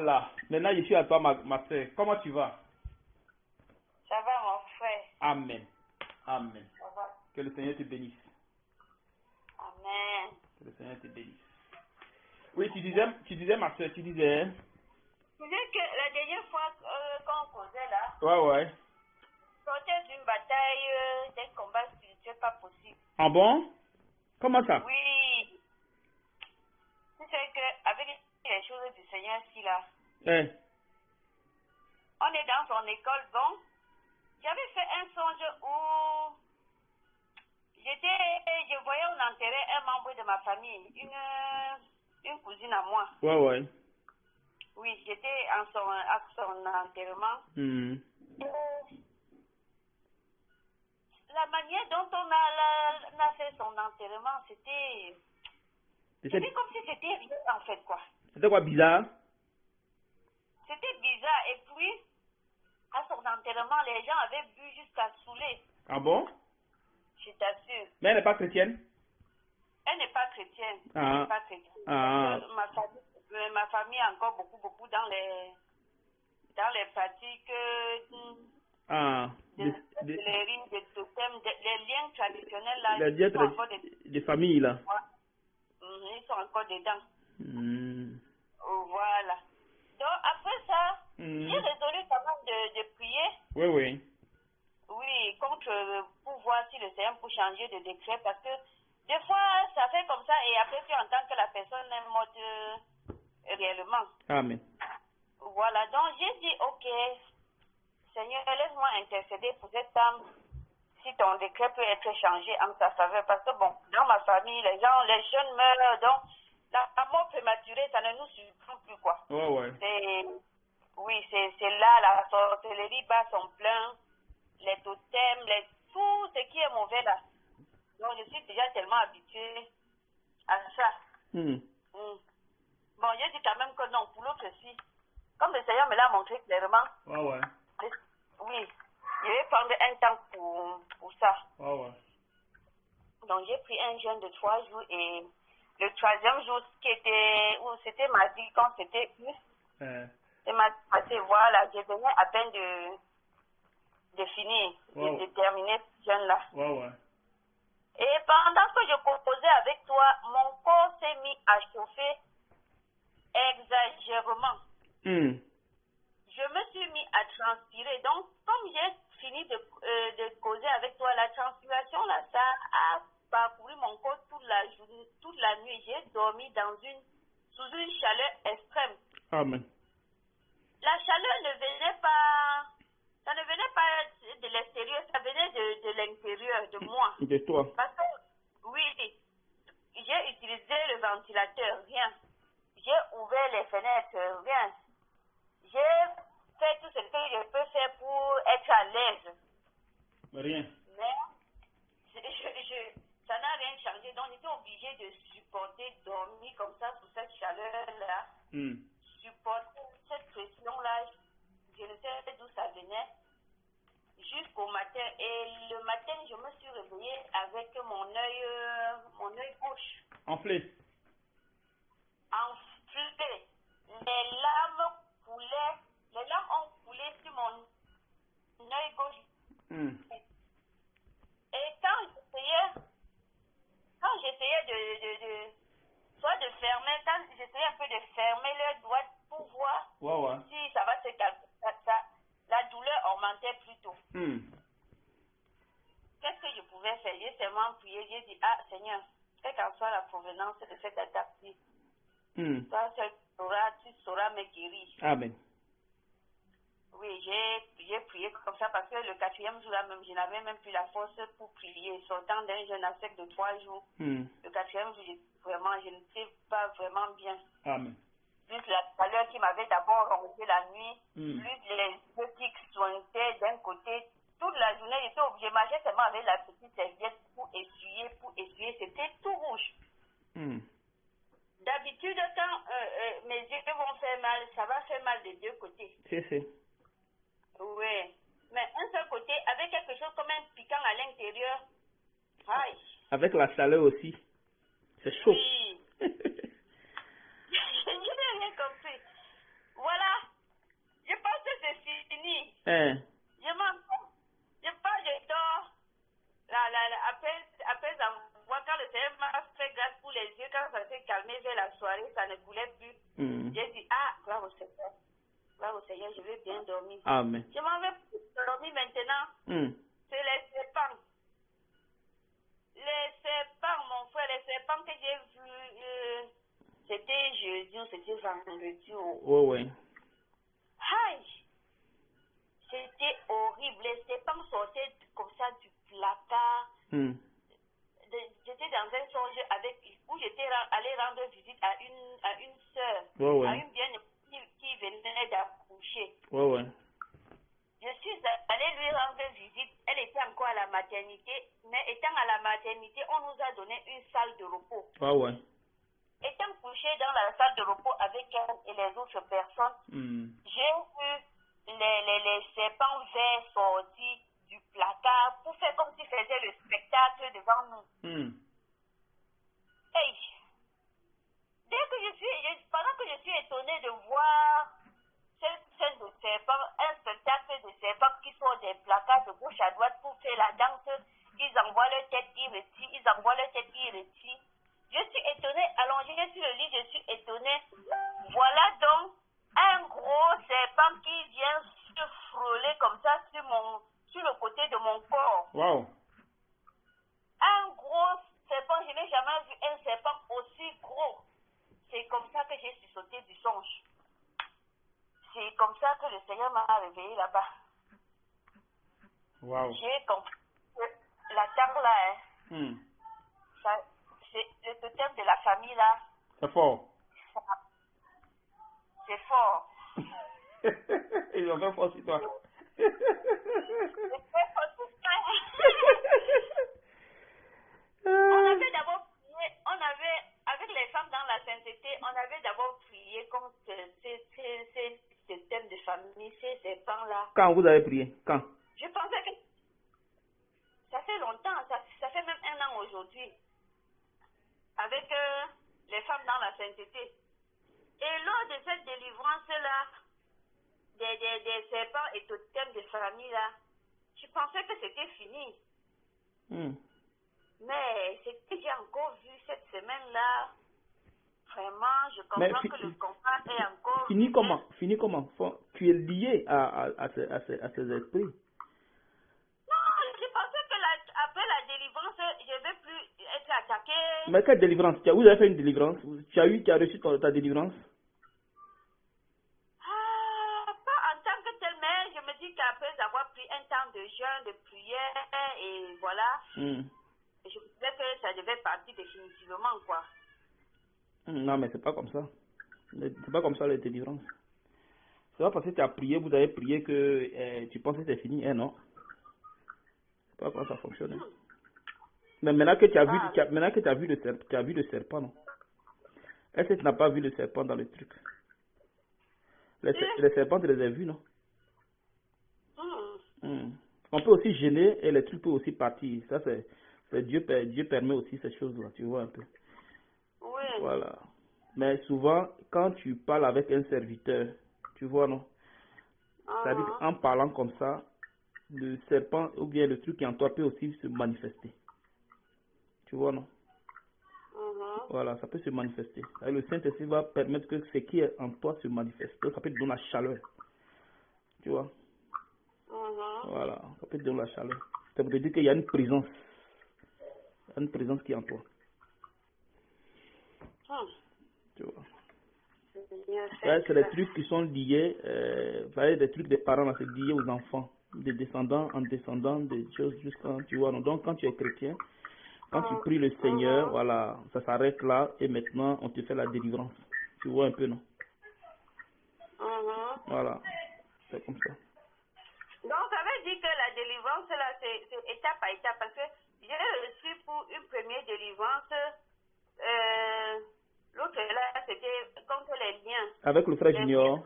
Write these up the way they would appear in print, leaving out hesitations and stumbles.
Voilà. Maintenant, je suis à toi, ma soeur. Comment tu vas? Ça va, mon frère. Amen. Amen. Ça va. Que le Seigneur te bénisse. Amen. Que le Seigneur te bénisse. Oui, tu disais, ma soeur, tu disais... Tu sais que la dernière fois qu'on causait là, Ouais. sortait d'une bataille, d'un combat spirituel pas possible. Ah bon? Comment ça? Oui. Tu sais qu'avec les choses du Seigneur ici là, Eh. on est dans son école, bon. J'avais fait un songe où je voyais on enterrait un membre de ma famille, une cousine à moi. Ouais. Oui, j'étais à son enterrement. La manière dont on a fait son enterrement, c'était comme si c'était rien en fait, quoi. C'était quoi, bizarre? C'était bizarre. Et puis, à son enterrement, les gens avaient bu jusqu'à saouler. Ah bon? Je t'assure. Mais elle n'est pas chrétienne? Elle n'est pas chrétienne. Ah. Elle n'est pas chrétienne. Ah. Ma famille est encore beaucoup dans les pratiques les rimes, des totems, les liens traditionnels là. Les liens de famille là. Ils sont encore dedans. Voilà. Donc après ça, j'ai résolu quand même de prier. Oui. Oui, pour voir si le Seigneur peut changer de décret, parce que des fois ça fait comme ça et après tu entends que la personne est morte réellement. Amen. Voilà, donc j'ai dit ok, Seigneur, laisse-moi intercéder pour cette femme si ton décret peut être changé en ta faveur, parce que bon, dans ma famille, les jeunes meurent, donc la mort prématurée, ça ne nous surprend plus, quoi. Ouais. Oui, c'est là, la sorcellerie bat son plein, les totems, tout ce qui est mauvais là. Donc je suis déjà tellement habituée à ça. Bon, j'ai dit quand même que non, pour l'autre si, comme le Seigneur me l'a montré clairement. Ouais. Oui, je vais prendre un temps pour ça. Ouais. Donc j'ai pris un jeûne de 3 jours et le 3e jour, c'était mardi quand c'était eu. C'est mardi passé, voilà, je venais à peine de finir, de terminer ce jeûne-là. Ouais. Et pendant que je composais avec toi, mon corps s'est mis à chauffer exagérément. Je me suis mis à transpirer. Donc, comme j'ai fini de causer avec toi, la transpiration, là, ça a parcouru mon corps toute la journée, toute la nuit. J'ai dormi sous une chaleur extrême. Amen. La chaleur ça ne venait pas de l'extérieur, ça venait de l'intérieur, de moi. De toi. Parce que, oui, j'ai utilisé le ventilateur, rien. J'ai ouvert les fenêtres, rien. J'ai fait tout ce que je peux faire pour être à l'aise. Rien. Mais ça n'a rien changé. Donc, j'étais obligée de supporter, dormir comme ça sous cette chaleur-là. Supporter cette pression-là. Je ne sais d'où ça venait. Jusqu'au matin. Et le matin, je me suis réveillée avec mon œil gauche. Enflé. Les larmes ont coulé sur mon œil gauche. Et quand j'essayais soit de fermer, quand j'essayais un peu de fermer l'œil droit pour voir si ça va se calmer, la douleur augmentait plutôt. Qu'est-ce que je pouvais faire? J'ai seulement prié, j'ai dit, Seigneur, quelle qu'en soit la provenance de cette attaque-ci, toi seul tu sauras me guérir. Amen. Oui, j'ai prié comme ça parce que le 4e jour là même, je n'avais même plus la force pour prier. Sortant d'un jeûne à sec de 3 jours, le 4e jour, je n'étais pas vraiment bien. Amen. Plus la chaleur qui m'avait d'abord rongé la nuit, plus les yeux qui sointaient d'un côté. Toute la journée, j'étais obligée, je marchais seulement avec la petite serviette pour essuyer. C'était tout rouge. D'habitude, quand mes yeux vont faire mal, ça va faire mal des deux côtés. C'est. Oui. Mais un seul côté, avec quelque chose comme un piquant à l'intérieur. Aïe. Avec la chaleur aussi. C'est chaud. Oui. Je n'ai rien compris. Voilà, Hein. Je dors. Après avoir, quand le Seigneur m'a fait grâce pour les yeux, quand ça s'est calmé vers la soirée, ça ne coulait plus. J'ai dit, gloire au Seigneur. Gloire au Seigneur, je vais bien dormir. Amen. Je m'en vais dormir maintenant. C'est les serpents. Les serpents, mon frère, les serpents que j'ai vus, c'était jeudi ou c'était vendredi. Ouais. Aïe! C'était horrible. Les serpents sortaient comme ça du placard. J'étais dans un songe où j'étais allé rendre visite à une sœur, à une bien-aimée qui venait d'accoucher. Ouais. Je suis allée lui rendre visite. Elle était encore à la maternité, mais étant à la maternité, on nous a donné une salle de repos. Ouais. Étant couchée dans la salle de repos avec elle et les autres personnes, j'ai vu les serpents verts sortis du placard pour faire comme s'ils faisaient le spectacle devant nous. Hey! Pendant que je suis étonnée de voir cette scène de serpents, un spectacle de serpents qui sortent des placards de gauche à droite pour faire la danse, ils envoient leur tête, ils retirent, Je suis étonnée, allongée sur le lit, je suis étonnée. Voilà donc un gros serpent qui vient se frôler comme ça sur le côté de mon corps. Wow. Un gros serpent, je n'ai jamais vu un serpent aussi gros. C'est comme ça que j'ai sursauté du songe. C'est comme ça que le Seigneur m'a réveillé là-bas. Wow. J'ai compris que la terre là, c'est le totem de la famille là. C'est fort. C'est fort. Ils ont fait fort sur toi. On avait d'abord prié, avec les femmes dans la sainteté, on avait d'abord prié contre ces thèmes de famille, ces serpents-là. Quand vous avez prié? Quand? Je pensais que ça fait longtemps, ça fait même 1 an aujourd'hui, avec les femmes dans la sainteté. Et lors de cette délivrance-là, des serpents et totems de famille-là, je pensais que c'était fini. Mais ce que j'ai encore vu cette semaine-là, vraiment, je comprends que le combat est encore... Fini comment? Tu es lié à ces esprits. Non, je pensais que après la délivrance, je ne vais plus être attaqué. Mais quelle délivrance? Vous avez fait une délivrance? Tu as reçu ta délivrance? Pas en tant que tel, mais je me dis qu'après avoir pris un temps de jeûne, de prière, et voilà... Je me disais que ça devait partir définitivement, quoi. Non, mais c'est pas comme ça. C'est pas comme ça les délivrances. C'est pas parce que tu as prié, vous avez prié que tu penses que c'est fini, non. C'est pas comment ça fonctionne. Mais maintenant que tu as vu, le serpent, non. Est-ce que tu n'as pas vu le serpent dans le truc? Les serpents, tu les as vus, non? On peut aussi gêner et les trucs peuvent aussi partir. Ça, c'est Dieu permet aussi ces choses-là, tu vois un peu. Oui. Voilà. Mais souvent, quand tu parles avec un serviteur, tu vois, non? C'est-à-dire qu'en parlant comme ça, le serpent ou bien le truc qui est en toi peut aussi se manifester. Tu vois, non? Voilà, ça peut se manifester. Et le Saint-Esprit va permettre que ce qui est en toi se manifeste. Donc, ça peut te donner la chaleur. Tu vois? Voilà, ça peut te donner la chaleur. Ça veut dire qu'il y a une présence. Une présence qui est en toi. Tu vois. C'est les trucs qui sont liés, des trucs des parents, c'est lié aux enfants, des descendants en descendant, des choses jusqu'à, tu vois. Donc quand tu es chrétien, quand tu pries le Seigneur, voilà, ça s'arrête là et maintenant on te fait la délivrance. Tu vois un peu, non? Voilà, c'est comme ça. Donc ça veut dire que la délivrance là, c'est étape par étape, parce que j'ai reçu pour une première délivrance, l'autre là, c'était contre les liens. Avec le frère Junior.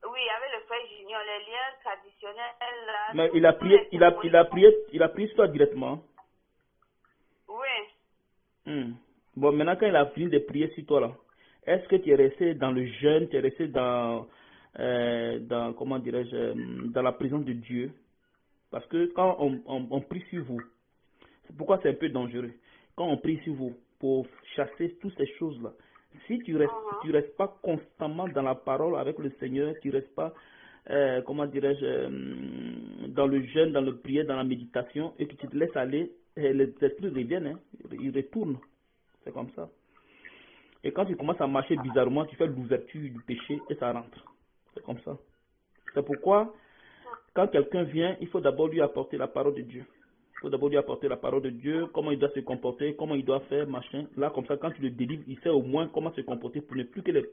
Oui, avec le frère Junior, les liens traditionnels là. Mais il a prié sur toi directement. Oui. Bon, maintenant quand il a fini de prier sur toi là, est-ce que tu es resté dans le jeûne, tu es resté dans dans, comment dirais-je, dans la présence de Dieu. Parce que quand on prie sur vous, c'est pourquoi c'est un peu dangereux. Quand on prie sur vous pour chasser toutes ces choses-là, si tu restes pas constamment dans la parole avec le Seigneur, tu restes pas, comment dirais-je, dans le jeûne, dans le prière, dans la méditation, et que tu te laisses aller, les esprits reviennent, hein, ils retournent. C'est comme ça. Et quand tu commences à marcher bizarrement, tu fais l'ouverture du péché et ça rentre. C'est comme ça. C'est pourquoi, quand quelqu'un vient, il faut d'abord lui apporter la parole de Dieu. Il faut d'abord lui apporter la parole de Dieu, comment il doit se comporter, comment il doit faire, machin. Là, comme ça, quand tu le délivres, il sait au moins comment se comporter pour ne plus que les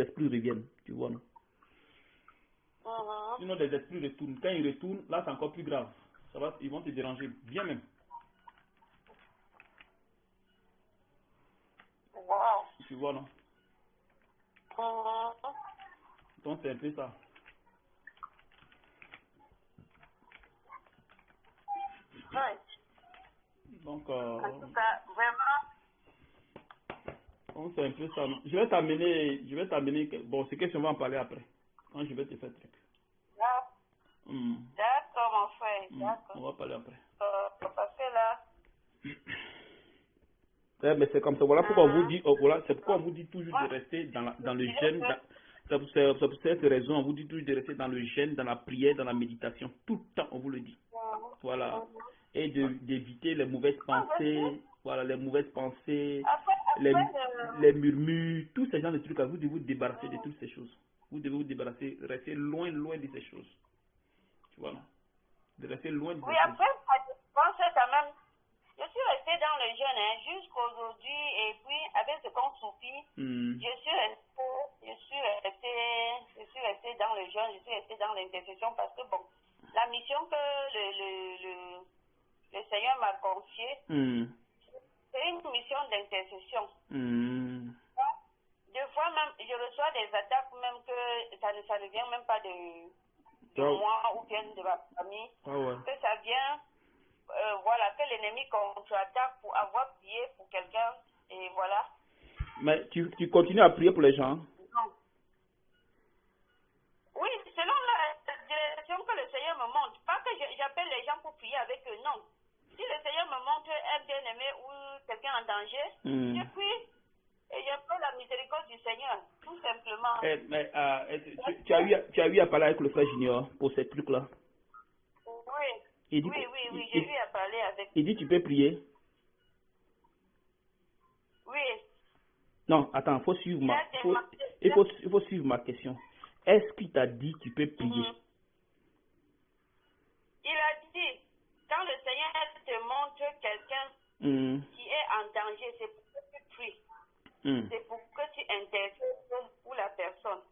esprits reviennent. Tu vois, non? Sinon, les esprits retournent. Quand ils retournent, là, c'est encore plus grave. Ça va, ils vont te déranger bien même. Wow. Tu vois, non? Donc, c'est un peu ça. Right. Donc, en tout cas, vraiment. Donc, c'est un peu ça. Non? Je vais t'amener, bon, c'est question, on va en parler après. Quand je vais te faire truc. D'accord, mon frère. D'accord. On va parler après. Parce que là. Mais c'est comme ça. Voilà pourquoi on vous dit, voilà, c'est pourquoi on vous dit toujours de rester dans le jeûne. C'est pour cette raison, on vous dit toujours de rester dans le jeûne, dans la prière, dans la méditation. Tout le temps, on vous le dit. Voilà. Et d'éviter les mauvaises pensées. Voilà, les mauvaises pensées, les murmures, tous ces genres de trucs. Vous devez vous débarrasser de toutes ces choses. Vous devez vous débarrasser, rester loin de ces choses. Tu vois, non? De rester loin de ces choses. Oui, après, je pense quand même. Je suis restée dans le jeûne jusqu'aujourd'hui et puis avec ce qu'on soupit, je suis restée dans le jeûne, je suis restée dans l'intercession parce que bon, la mission que le Seigneur m'a confiée, c'est une mission d'intercession. Des fois même, je reçois des attaques même que ça ne vient même pas de moi ou bien de ma famille, que ça vient. Voilà, que l'ennemi contre-attaque pour avoir prié pour quelqu'un, et voilà. Mais tu continues à prier pour les gens? Non. Oui, selon la direction que le Seigneur me montre. Pas que j'appelle les gens pour prier avec eux, non. Si le Seigneur me montre un bien-aimé ou quelqu'un en danger, je prie et j'appelle la miséricorde du Seigneur, tout simplement. Mais tu as eu à parler avec le frère Junior pour ces trucs-là? Oui. Oui, j'ai eu à parler avec. Il dit tu peux prier? Oui. Non, attends, il faut suivre ma question. Est-ce qu'il t'a dit tu peux prier? Il a dit, quand le Seigneur te montre quelqu'un qui est en danger, c'est pour que tu pries. C'est pour que tu intercèdes pour la personne.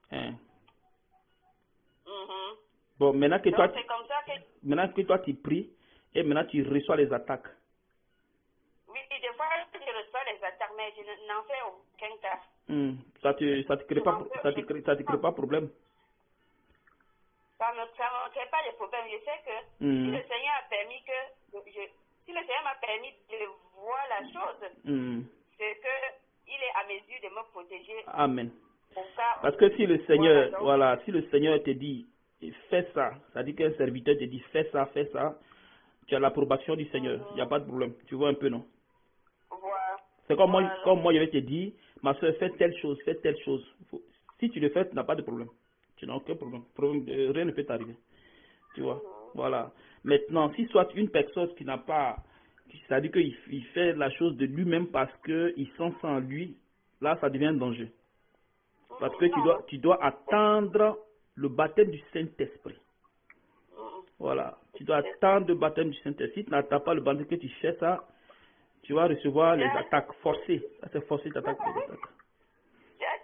Bon, maintenant que toi, c'est comme ça que... maintenant que toi tu pries et maintenant tu reçois les attaques. Oui, des fois je reçois les attaques, mais je n'en fais aucun cas. Ça te crée pas problème? Ça ne crée pas de problème. Je sais que si le Seigneur a permis si le Seigneur m'a permis de voir la chose, c'est que il est à mesure de me protéger. Amen. Parce que si le Seigneur, si le Seigneur te dit fais ça, ça dit qu'un serviteur te dit fais ça, tu as l'approbation du Seigneur, il n'y a pas de problème. Tu vois un peu, non? C'est comme moi, je vais te dire, ma soeur, fais telle chose. Si tu le fais, tu n'as pas de problème. Tu n'as aucun problème. Rien ne peut t'arriver. Tu vois? Voilà. Maintenant, si soit une personne qui n'a pas, c'est-à-dire qu'il fait la chose de lui-même parce qu'il sent ça en lui, là, ça devient un danger. Parce que tu dois attendre le baptême du Saint-Esprit. Voilà. Tu dois attendre le baptême du Saint-Esprit. Si tu n'attends pas le baptême, que tu fais ça, tu vas recevoir les attaques forcées. Ça, c'est forcé d'attaque. Ça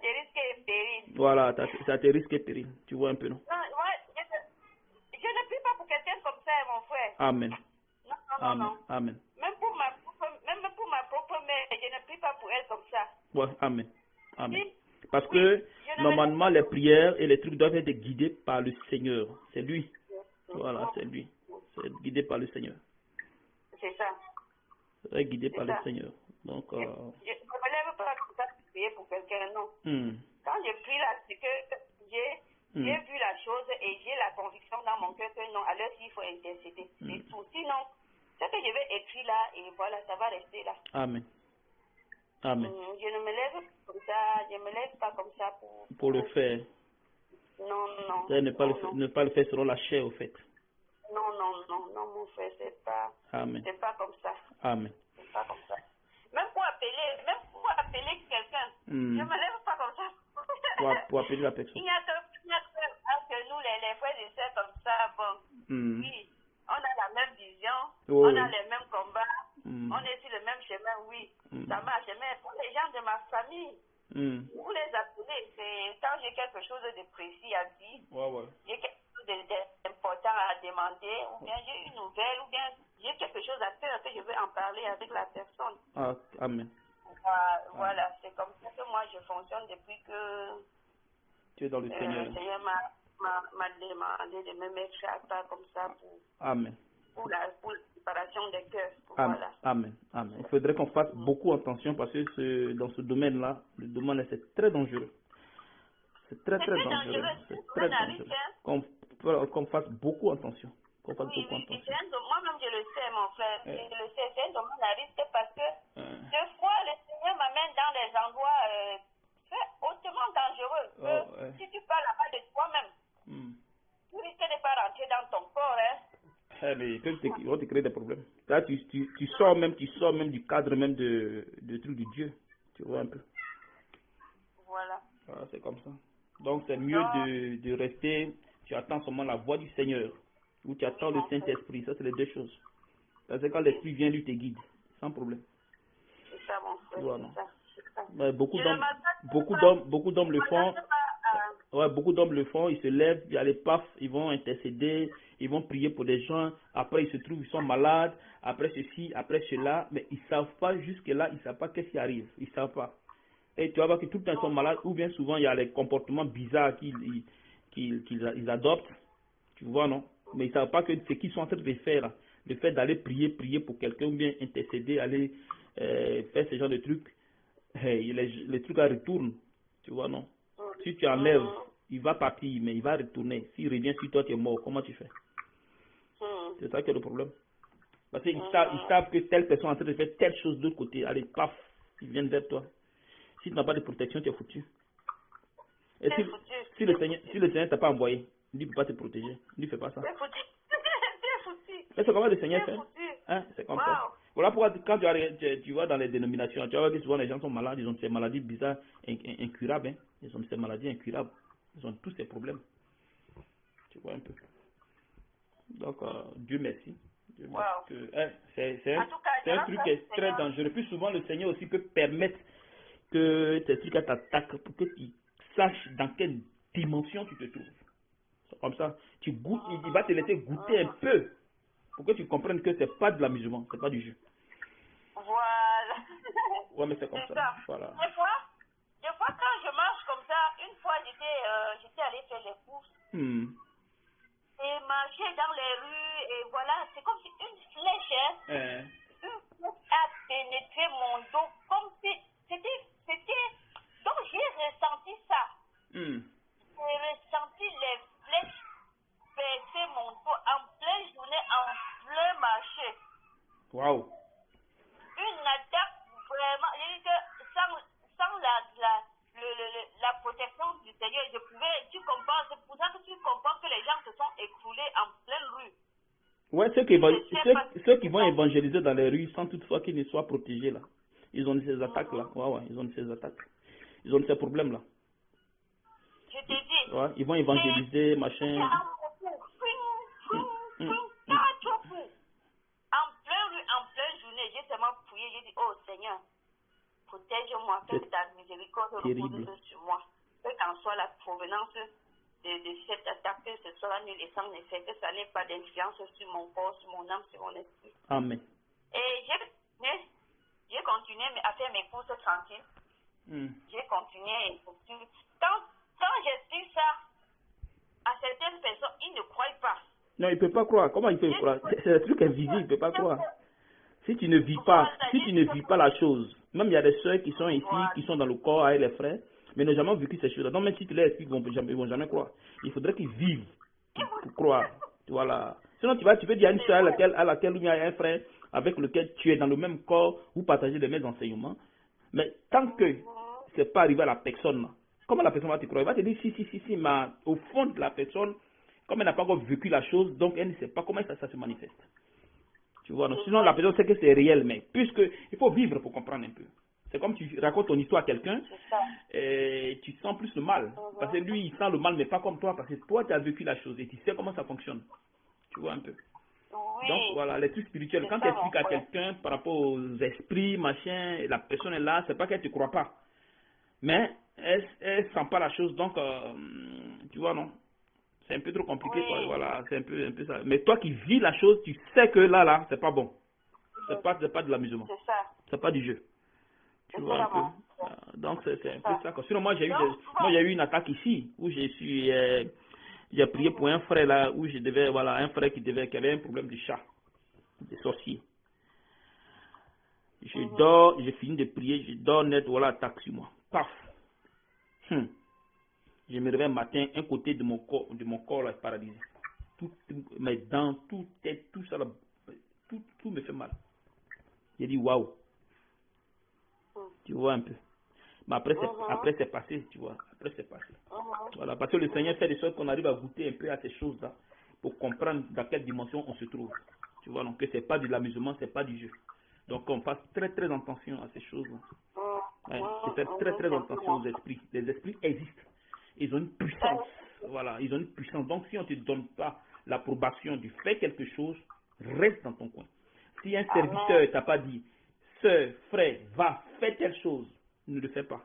te risque et péril. Voilà, ça te risque et péril. Tu vois un peu, non? Je ne prie pas pour quelqu'un comme ça, mon frère. Amen. Non. Amen. Même pour ma propre mère, je ne prie pas pour elle comme ça. Ouais, amen. Parce que normalement, les prières et les trucs doivent être guidés par le Seigneur. C'est lui. Voilà, c'est lui. C'est guidé par le Seigneur. C'est ça. C'est guidé par le Seigneur. Donc, je ne me lève pas comme ça pour prier pour quelqu'un, non. Quand je prie là, c'est que j'ai vu et j'ai la conviction dans mon cœur que non, à l'heure il faut intercéder. C'est tout. Sinon, ce que je vais écrire là, et voilà, ça va rester là. Amen. Amen. Je ne me lève comme ça, je me lève pas comme ça pour le faire. Non, non. Ne pas le faire selon la chair, au fait. Non, mon frère, c'est pas comme ça. Amen. C'est pas comme ça. Même pour appeler quelqu'un, je me lève pas comme ça. Pour appeler la personne. Il n'y a que nous, les frères et sœurs comme ça, bon. Oui, on a la même vision, on a les mêmes combats, on est sur le même chemin, oui. Ça marche, mais pour les gens de ma famille, vous les appelez, c'est quand j'ai quelque chose de précis à dire, j'ai quelque chose d'important à demander, ou bien j'ai une nouvelle, ou bien j'ai quelque chose à faire que je veux en parler avec la personne. Amen. Voilà, c'est comme ça que moi je fonctionne depuis que tu es dans le Seigneur. Le Seigneur m'a demandé de me mettre à part comme ça Amen. Pour la préparation des cœurs. Amen. Voilà. Amen. Amen. Il faudrait qu'on fasse beaucoup attention parce que dans ce domaine-là, le domaine c'est très dangereux. C'est très dangereux. C'est très dangereux. Qu'on fasse beaucoup attention. Moi-même je le sais, mon frère. Je le sais, c'est un domaine à risque parce que deux fois le Seigneur m'amène dans des endroits très hautement dangereux. Si tu parles là-bas de toi-même, tu risques de ne pas rentrer dans ton corps. Mais ils vont te créer des problèmes. Là, tu sors même du cadre même de truc de Dieu. Tu vois un peu. Voilà. C'est comme ça. Donc c'est mieux de rester, tu attends seulement la voix du Seigneur, ou tu attends le Saint-Esprit. Ça c'est les deux choses. Parce que quand l'Esprit vient, lui te guide, sans problème. C'est ça, mon frère. Voilà. C'est ça. Mais beaucoup d'hommes le font. Beaucoup d'hommes le font, ils se lèvent, il y a les paf, ils vont intercéder, ils vont prier pour des gens, après ils se trouvent, ils sont malades, après ceci, après cela, mais ils savent pas jusque-là, ils savent pas qu'est-ce qui arrive, ils savent pas. Et tu vas voir que tout le temps ils sont malades, ou bien souvent il y a les comportements bizarres qu'ils adoptent, tu vois, non? Mais ils savent pas que ce qu'ils sont en train de faire, le fait d'aller prier pour quelqu'un, ou bien intercéder, aller faire ce genre de trucs, les trucs retournent, tu vois, non? Si tu enlèves, il va partir, mais il va retourner. S'il revient sur toi, tu es mort. Comment tu fais? C'est ça qui est le problème. Parce qu'ils savent que telle personne est en train de faire telle chose de l'autre côté. Allez, paf, ils viennent vers toi. Si tu n'as pas de protection, tu es foutu. Et si le Seigneur t'a pas envoyé, il ne peut pas te protéger. Il ne fait pas ça. C'est foutu. Mais c'est comment le Seigneur fait. Hein? C'est comme ça. Voilà pourquoi quand tu vas dans les dénominations, tu vois que souvent les gens sont malades, ils ont ces maladies bizarres, incurables. Hein? Ils ont ces maladies incurables. Ils ont tous ces problèmes. Tu vois un peu. Donc, Dieu merci. C'est un truc qui est très dangereux. Plus souvent, le Seigneur aussi peut permettre que tes trucs t'attaquent pour que tu saches dans quelle dimension tu te trouves. Comme ça, tu goûtes, il va te laisser goûter un peu pour que tu comprennes que c'est pas de l'amusement, c'est pas du jeu. Voilà. Ouais, mais c'est comme ça. Voilà. Des fois, quand je marche comme ça, une fois j'étais allée faire les courses. Et marcher dans les rues, et voilà, c'est comme si une flèche, a pénétré mon dos, comme si c'était. Donc j'ai ressenti ça. J'ai ressenti les flèches percer mon dos en pleine journée, en plein marché. Waouh. Une attaque vraiment. J'ai dit que sans la protection du Seigneur, tu comprends, c'est pour ça que tu comprends que les gens se sont écroulés en pleine rue. Ouais, ceux qui vont évangéliser dans les rues sans toutefois qu'ils ne soient protégés là. Ils ont ces attaques là. Ouais, ils ont ces attaques. Ils ont ces problèmes là. Je t'ai dit. Ouais, ils vont évangéliser, machin. En pleine journée, j'ai seulement prié, j'ai dit, oh Seigneur, protège-moi, que ta miséricorde repose sur moi. Que qu'en soit la provenance de cette attaque, que ce soit nul et sans effet, que ça n'ait pas d'influence sur mon corps, sur mon âme, sur mon esprit. Amen. Et j'ai continué à faire mes courses tranquilles. J'ai continué. Quand j'explique ça à certaines personnes, ils ne croient pas. Non, il ne peut pas croire. Comment il peut croire? C'est un truc invisible, il ne peut pas croire. Si tu ne vis pas la chose, même il y a des soeurs qui sont ici, qui sont dans le corps avec les frères, mais n'ont jamais vécu ces choses-là. Donc même si tu les expliques, ils ne vont jamais croire. Il faudrait qu'ils vivent pour croire. Voilà. Sinon, tu peux dire à une soeur à laquelle il y a un frère avec lequel tu es dans le même corps, vous partagez les mêmes enseignements. Mais tant que c'est pas arrivé à la personne, comment la personne va te croire? Elle va te dire si, mais au fond de la personne, comme elle n'a pas encore vécu la chose, donc elle ne sait pas comment ça se manifeste. Tu vois, donc, sinon la personne sait que c'est réel, mais puisque il faut vivre pour comprendre un peu. C'est comme tu racontes ton histoire à quelqu'un, et tu sens plus le mal. Parce que lui, il sent le mal, mais pas comme toi, parce que toi, tu as vécu la chose et tu sais comment ça fonctionne. Tu vois un peu. Donc voilà, les trucs spirituels, quand tu expliques à quelqu'un par rapport aux esprits, machin, la personne est là, c'est pas qu'elle ne te croit pas. Mais elle sent pas la chose, donc tu vois, non. C'est un peu trop compliqué, quoi. Voilà, c'est un peu ça. Mais toi qui vis la chose, tu sais que là, c'est pas bon. C'est pas de l'amusement. C'est ça. C'est pas du jeu. Tu vois un peu. Donc c'est un peu ça, quoi. Sinon, moi j'ai eu une attaque ici, où j'ai prié pour un frère là, où je devais, voilà, un frère qui avait un problème de chat, de sorcier. Je dors, j'ai fini de prier, je dors net, voilà, attaque sur moi. Paf. Je me réveille matin, un côté de mon corps là est paralysé. Mes dents, tout ça là, tout me fait mal. J'ai dit waouh. Tu vois un peu. Mais après c'est passé, tu vois. Après c'est passé. Voilà, parce que le Seigneur fait de sorte qu'on arrive à goûter un peu à ces choses-là pour comprendre dans quelle dimension on se trouve. Tu vois, donc que c'est pas de l'amusement, c'est pas du jeu. Donc on fasse très très attention à ces choses-là. Ouais, c'est faire très très attention aux esprits. Les esprits existent. Ils ont une puissance. Voilà, ils ont une puissance. Donc si on ne te donne pas l'approbation du fait quelque chose, reste dans ton coin. Si un serviteur t'a pas dit, sœur, frère, va, fais telle chose, ne le fais pas.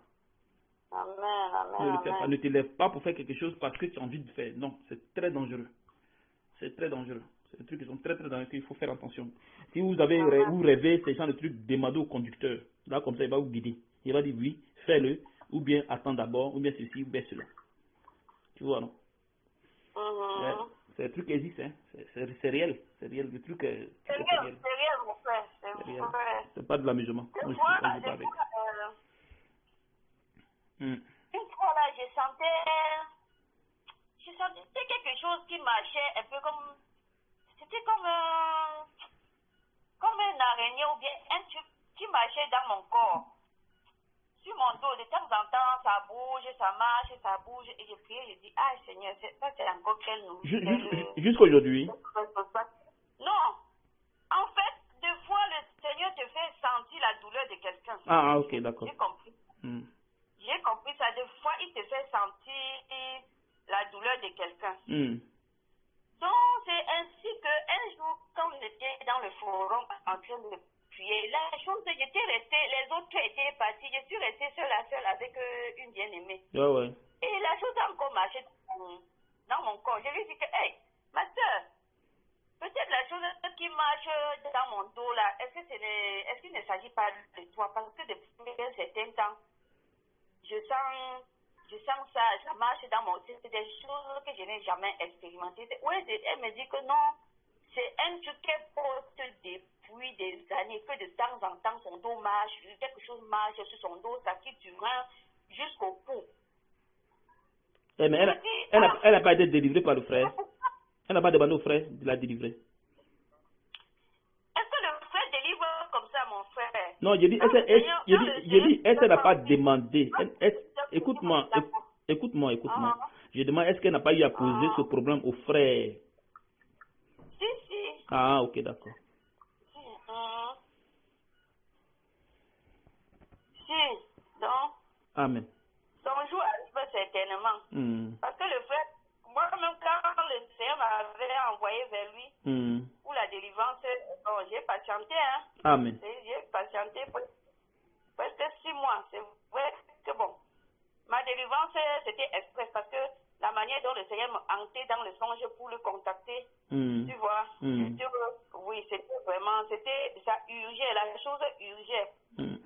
Ne le fais pas. Ne te lève pas pour faire quelque chose parce que tu as envie de faire. Non, c'est très dangereux. C'est très dangereux. C'est des trucs qui sont très très dangereux, il faut faire attention. Si vous rêvez, c'est genre de trucs, demandez au conducteur. Là, comme ça, il va vous guider. Il va dire oui, fais-le, ou bien attends d'abord, ou bien ceci, ou bien cela. Tu vois, non? C'est un truc qui existe, hein. C'est réel. C'est réel. Le truc c'est réel, mon frère. C'est pas de l'amusement. Une fois, là, je sentais quelque chose qui marchait un peu comme... C'était comme une araignée ou bien un truc qui marchait dans mon corps. Sur mon dos, de temps en temps, ça bouge, ça marche, ça bouge. Et je prie, je dis, ah Seigneur, ça c'est encore quelle nouvelle. Jusqu'aujourd'hui? Non. En fait, des fois, le Seigneur te fait sentir la douleur de quelqu'un. Ah, ok, d'accord. J'ai compris. J'ai compris ça. Des fois, il te fait sentir la douleur de quelqu'un. Donc, c'est ainsi qu'un jour, quand j'étais dans le forum en train de prier, la chose, j'étais restée, les autres étaient partis, je suis restée seule avec une bien-aimée. Ouais. Et la chose a encore marché dans mon corps. Je lui ai dit que, hey, ma soeur, peut-être la chose qui marche dans mon dos là, est-ce qu'il ne s'agit pas de toi? Parce que depuis un certain temps, je sens ça marche dans mon... C'est des choses que je n'ai jamais expérimentées. Oui, elle me dit que non, c'est un truc qu'elle porte depuis des années, que de temps en temps, son dos marche, quelque chose marche sur son dos, ça quitte du rein jusqu'au cou. Mais elle n'a pas été délivrée par le frère. Elle n'a pas demandé au frère de la délivrer. Est-ce que le frère délivre comme ça, mon frère? Non, je dis, est-ce qu'elle n'a pas demandé? Écoute-moi. Je demande, est-ce qu'elle n'a pas eu à poser ce problème au frère? Si. Ah, ok, d'accord. Si, donc. Amen. Son jour arrive certainement. Parce que le frère, moi-même, quand le Seigneur m'avait envoyé vers lui pour la délivrance, j'ai patienté. Amen. J'ai patienté presque 6 mois. C'est vrai que bon. Ma délivrance, c'était express parce que la manière dont le Seigneur m'a hanté dans le songe pour le contacter, tu vois, oui, c'était vraiment, ça urgeait, la chose urgeait.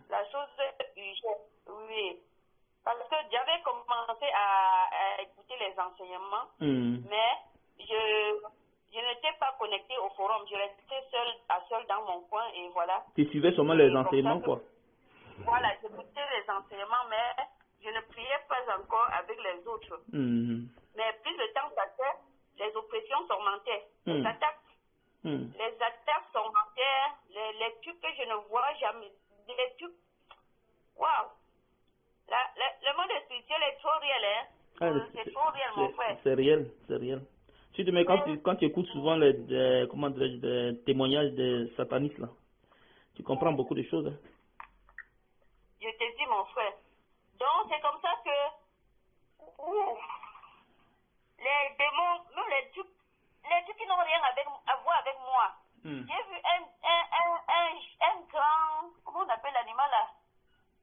La chose urgeait, oui. Parce que j'avais commencé à écouter les enseignements, mais je n'étais pas connectée au forum. Je restais seule dans mon coin et voilà. Tu suivais seulement les enseignements, quoi. Voilà, j'écoutais les enseignements, mais je ne priais pas encore avec les autres. Mais plus le temps passait, les oppressions sont mentales. Les attaques sont mentales. Les trucs que je ne vois jamais. Les trucs. Waouh! Le monde spirituel est trop réel, hein? C'est trop réel, mon frère. C'est réel, c'est réel. Surtout, mais quand tu écoutes souvent les témoignages des satanistes, là, tu comprends beaucoup de choses. Hein. Je te dis, mon frère. Donc, c'est comme ça que les démons, même les trucs qui n'ont rien à voir avec moi. J'ai vu un grand, comment on appelle l'animal là?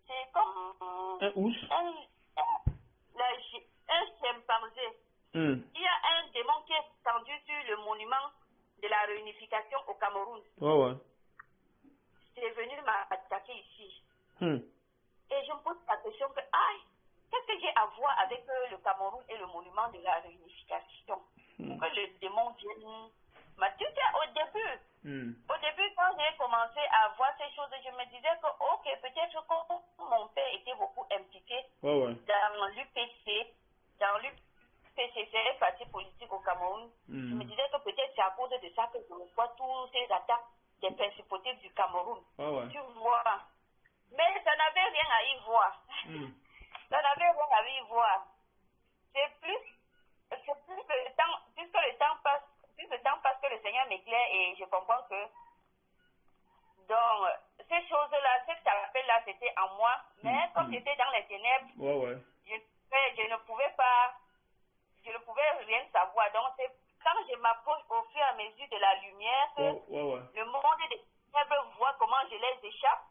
C'est comme un ours. Un chimpanzé. Il y a un démon qui est tendu sur le monument de la réunification au Cameroun. C'est venu m'attaquer ici. Et je me pose la question que, qu'est-ce que j'ai à voir avec le Cameroun et le monument de la réunification? Pour que le démon vienne m'attaquer au début. Au début, quand j'ai commencé à voir ces choses, je me disais que, ok, peut-être que mon père était beaucoup impliqué dans l'UPC, c'est un parti politique au Cameroun. Je me disais que peut-être c'est à cause de ça que je vois tous ces attaques des principautés du Cameroun. Tu vois. Mais ça n'avait rien à y voir. Ça n'avait rien à y voir. C'est plus que le temps, puisque le temps passe que le Seigneur m'éclaire et je comprends que donc ces choses-là, ce que ça rappelle là, c'était en moi. Mais comme j'étais dans les ténèbres, je ne pouvais rien savoir. Donc c'est quand je m'approche au fur et à mesure de la lumière que le monde des ténèbres voit comment je les échappe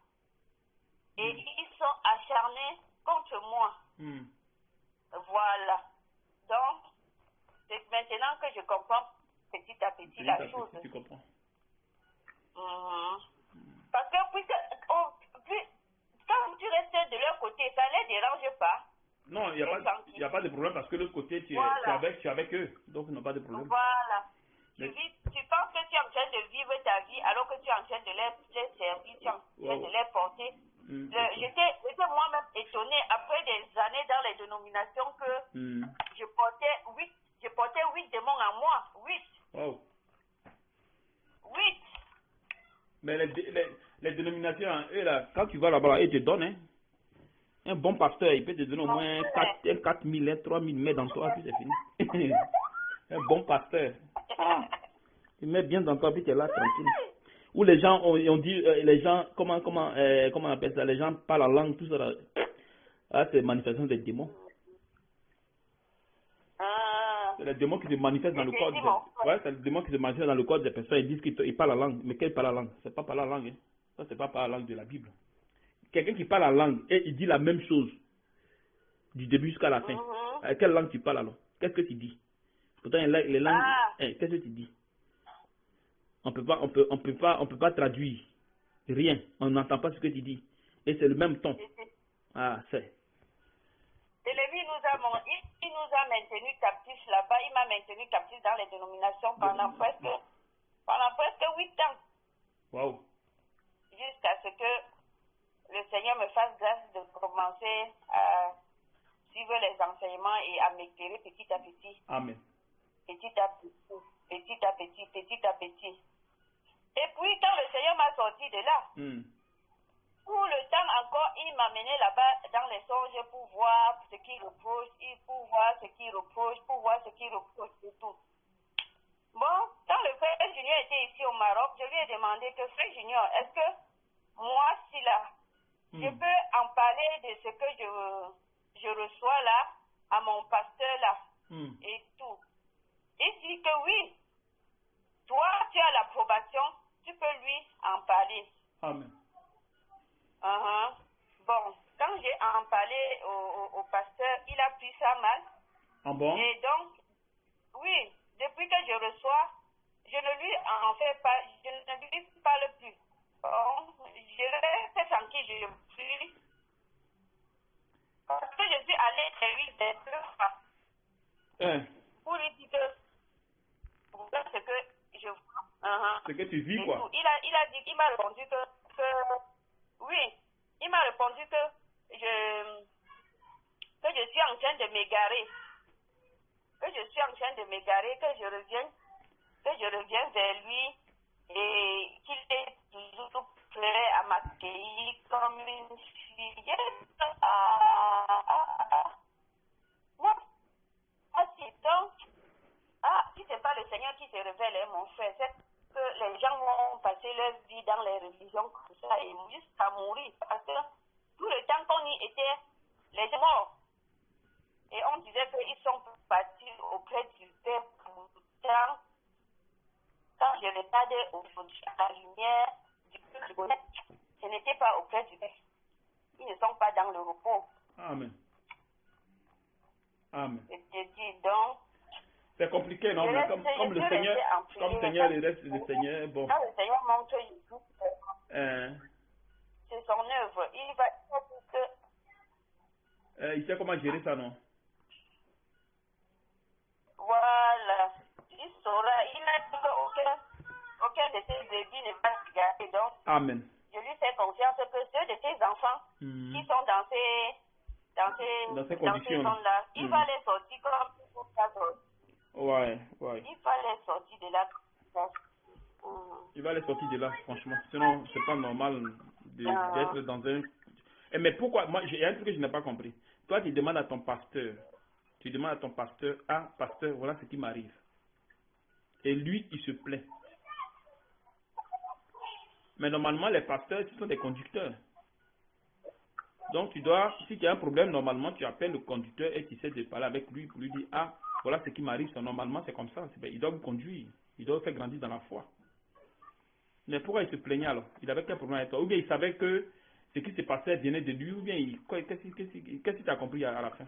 et ils sont acharnés contre moi. Voilà. Donc c'est maintenant que je comprends petit à petit la chose. Tu comprends. Parce que quand tu restes de leur côté, ça ne les dérange pas. Non, il n'y a pas de problème parce que de l'autre côté, tu es avec eux. Donc, il n'y a pas de problème. Voilà. Tu penses que tu es en train de vivre ta vie alors que tu es en train de les servir, tu es en train de les porter. J'étais moi-même étonné après des années dans les dénominations que je portais 8 démons en moi. 8. 8. Mais les dénominations, eux là, quand tu vas là-bas, ils te donnent, hein. Un bon pasteur, il peut te donner au moins 4 000, 3 000 mètres dans toi, puis c'est fini. Un bon pasteur. Tu mets bien dans toi, puis tu es là tranquille. Où les gens ont dit, les gens, comment on appelle ça, les gens parlent la langue, tout ça là. C'est manifestation des démons. C'est les démons qui se manifestent dans le corps. C'est les démons qui se manifestent dans le corps des personnes. Ils disent qu'ils parlent la langue. Mais quelle parle la langue? C'est pas parler la langue. Hein. Ça, c'est pas parler la langue de la Bible. Quelqu'un qui parle la langue et il dit la même chose du début jusqu'à la fin. Avec quelle langue tu parles alors? Qu'est-ce que tu dis? Pourtant, les langues, qu'est-ce que tu dis? On peut pas traduire rien. On n'entend pas ce que tu dis. Et c'est le même ton. C'est. L'ennemi il nous a maintenus captifs là-bas. Il m'a maintenu captif dans les dénominations pendant presque 8 ans. Wow. Jusqu'à ce que le Seigneur me fasse grâce de commencer à suivre les enseignements et à m'éclairer petit à petit. Amen. Petit à petit. Et puis quand le Seigneur m'a sorti de là, pour le temps encore, il m'a mené là-bas dans les songes pour voir ce qu'il reproche, pour voir ce qu'il reproche et tout. Bon, quand le frère Junior était ici au Maroc, je lui ai demandé que frère Junior, est-ce que moi, si là, je peux en parler de ce que je reçois là, à mon pasteur là, et tout. Il dit que oui, toi, tu as l'approbation, tu peux lui en parler. Amen. Bon, quand j'ai en parlé au pasteur, il a pris ça mal. Ah bon? Et donc, oui, depuis que je reçois, je ne lui parle plus. Bon, je l'ai fait tranquille, je prie. Parce que je suis allée très vite des 2 fois. Pour lui dire que ce que je vois. Ce que tu vis, quoi. Il a dit, il m'a répondu que oui, il m'a répondu que je suis en train de m'égarer. Que je je suis en train de m'égarer, que je reviens vers lui et qu'il est toujours prêt à m'accueillir comme une fille. Donc, si c'est pas le Seigneur qui se révèle, mon frère, c'est que les gens vont passer leur vie dans les religions comme ça et jusqu'à mourir. Parce que tout le temps qu'on y était, les gens morts. Et on disait qu'ils sont partis auprès du Père. Pourtant, quand je regardais aujourd'hui à la lumière du Père, ce n'était pas auprès du Père. Ils ne sont pas dans le repos. Amen. Amen. Je te dis donc. C'est compliqué, non? Mais comme le Seigneur, il reste le Seigneur, bon. Quand le Seigneur montre c'est son œuvre. Il va il sait comment gérer ça, non? Voilà. Il saura. Il n'a dit qu'aucun de ses bébés ne va se garder. Donc, Amen. je lui fais confiance que ceux de ses enfants qui sont dans ces conditions-là, il va les sortir comme ça. Ouais. Il va les sortir de là. Il va les sortir de là, franchement. Sinon, c'est pas normal d'être dans un... Mais pourquoi? Moi, il y a un truc que je n'ai pas compris. Toi, tu demandes à ton pasteur, pasteur, voilà ce qui m'arrive. Et lui, il se plaint. Mais normalement, les pasteurs, ce sont des conducteurs. Donc, si tu as un problème, normalement, tu appelles le conducteur et tu essaies de parler avec lui pour lui dire, voilà ce qui m'arrive, normalement, c'est comme ça. Il doit vous conduire, il doit vous faire grandir dans la foi. Mais pourquoi il se plaignait alors? Il avait quel problème avec toi? Ou bien il savait que ce qui se passait venait de lui, ou bien qu'est-ce que tu as compris à la fin?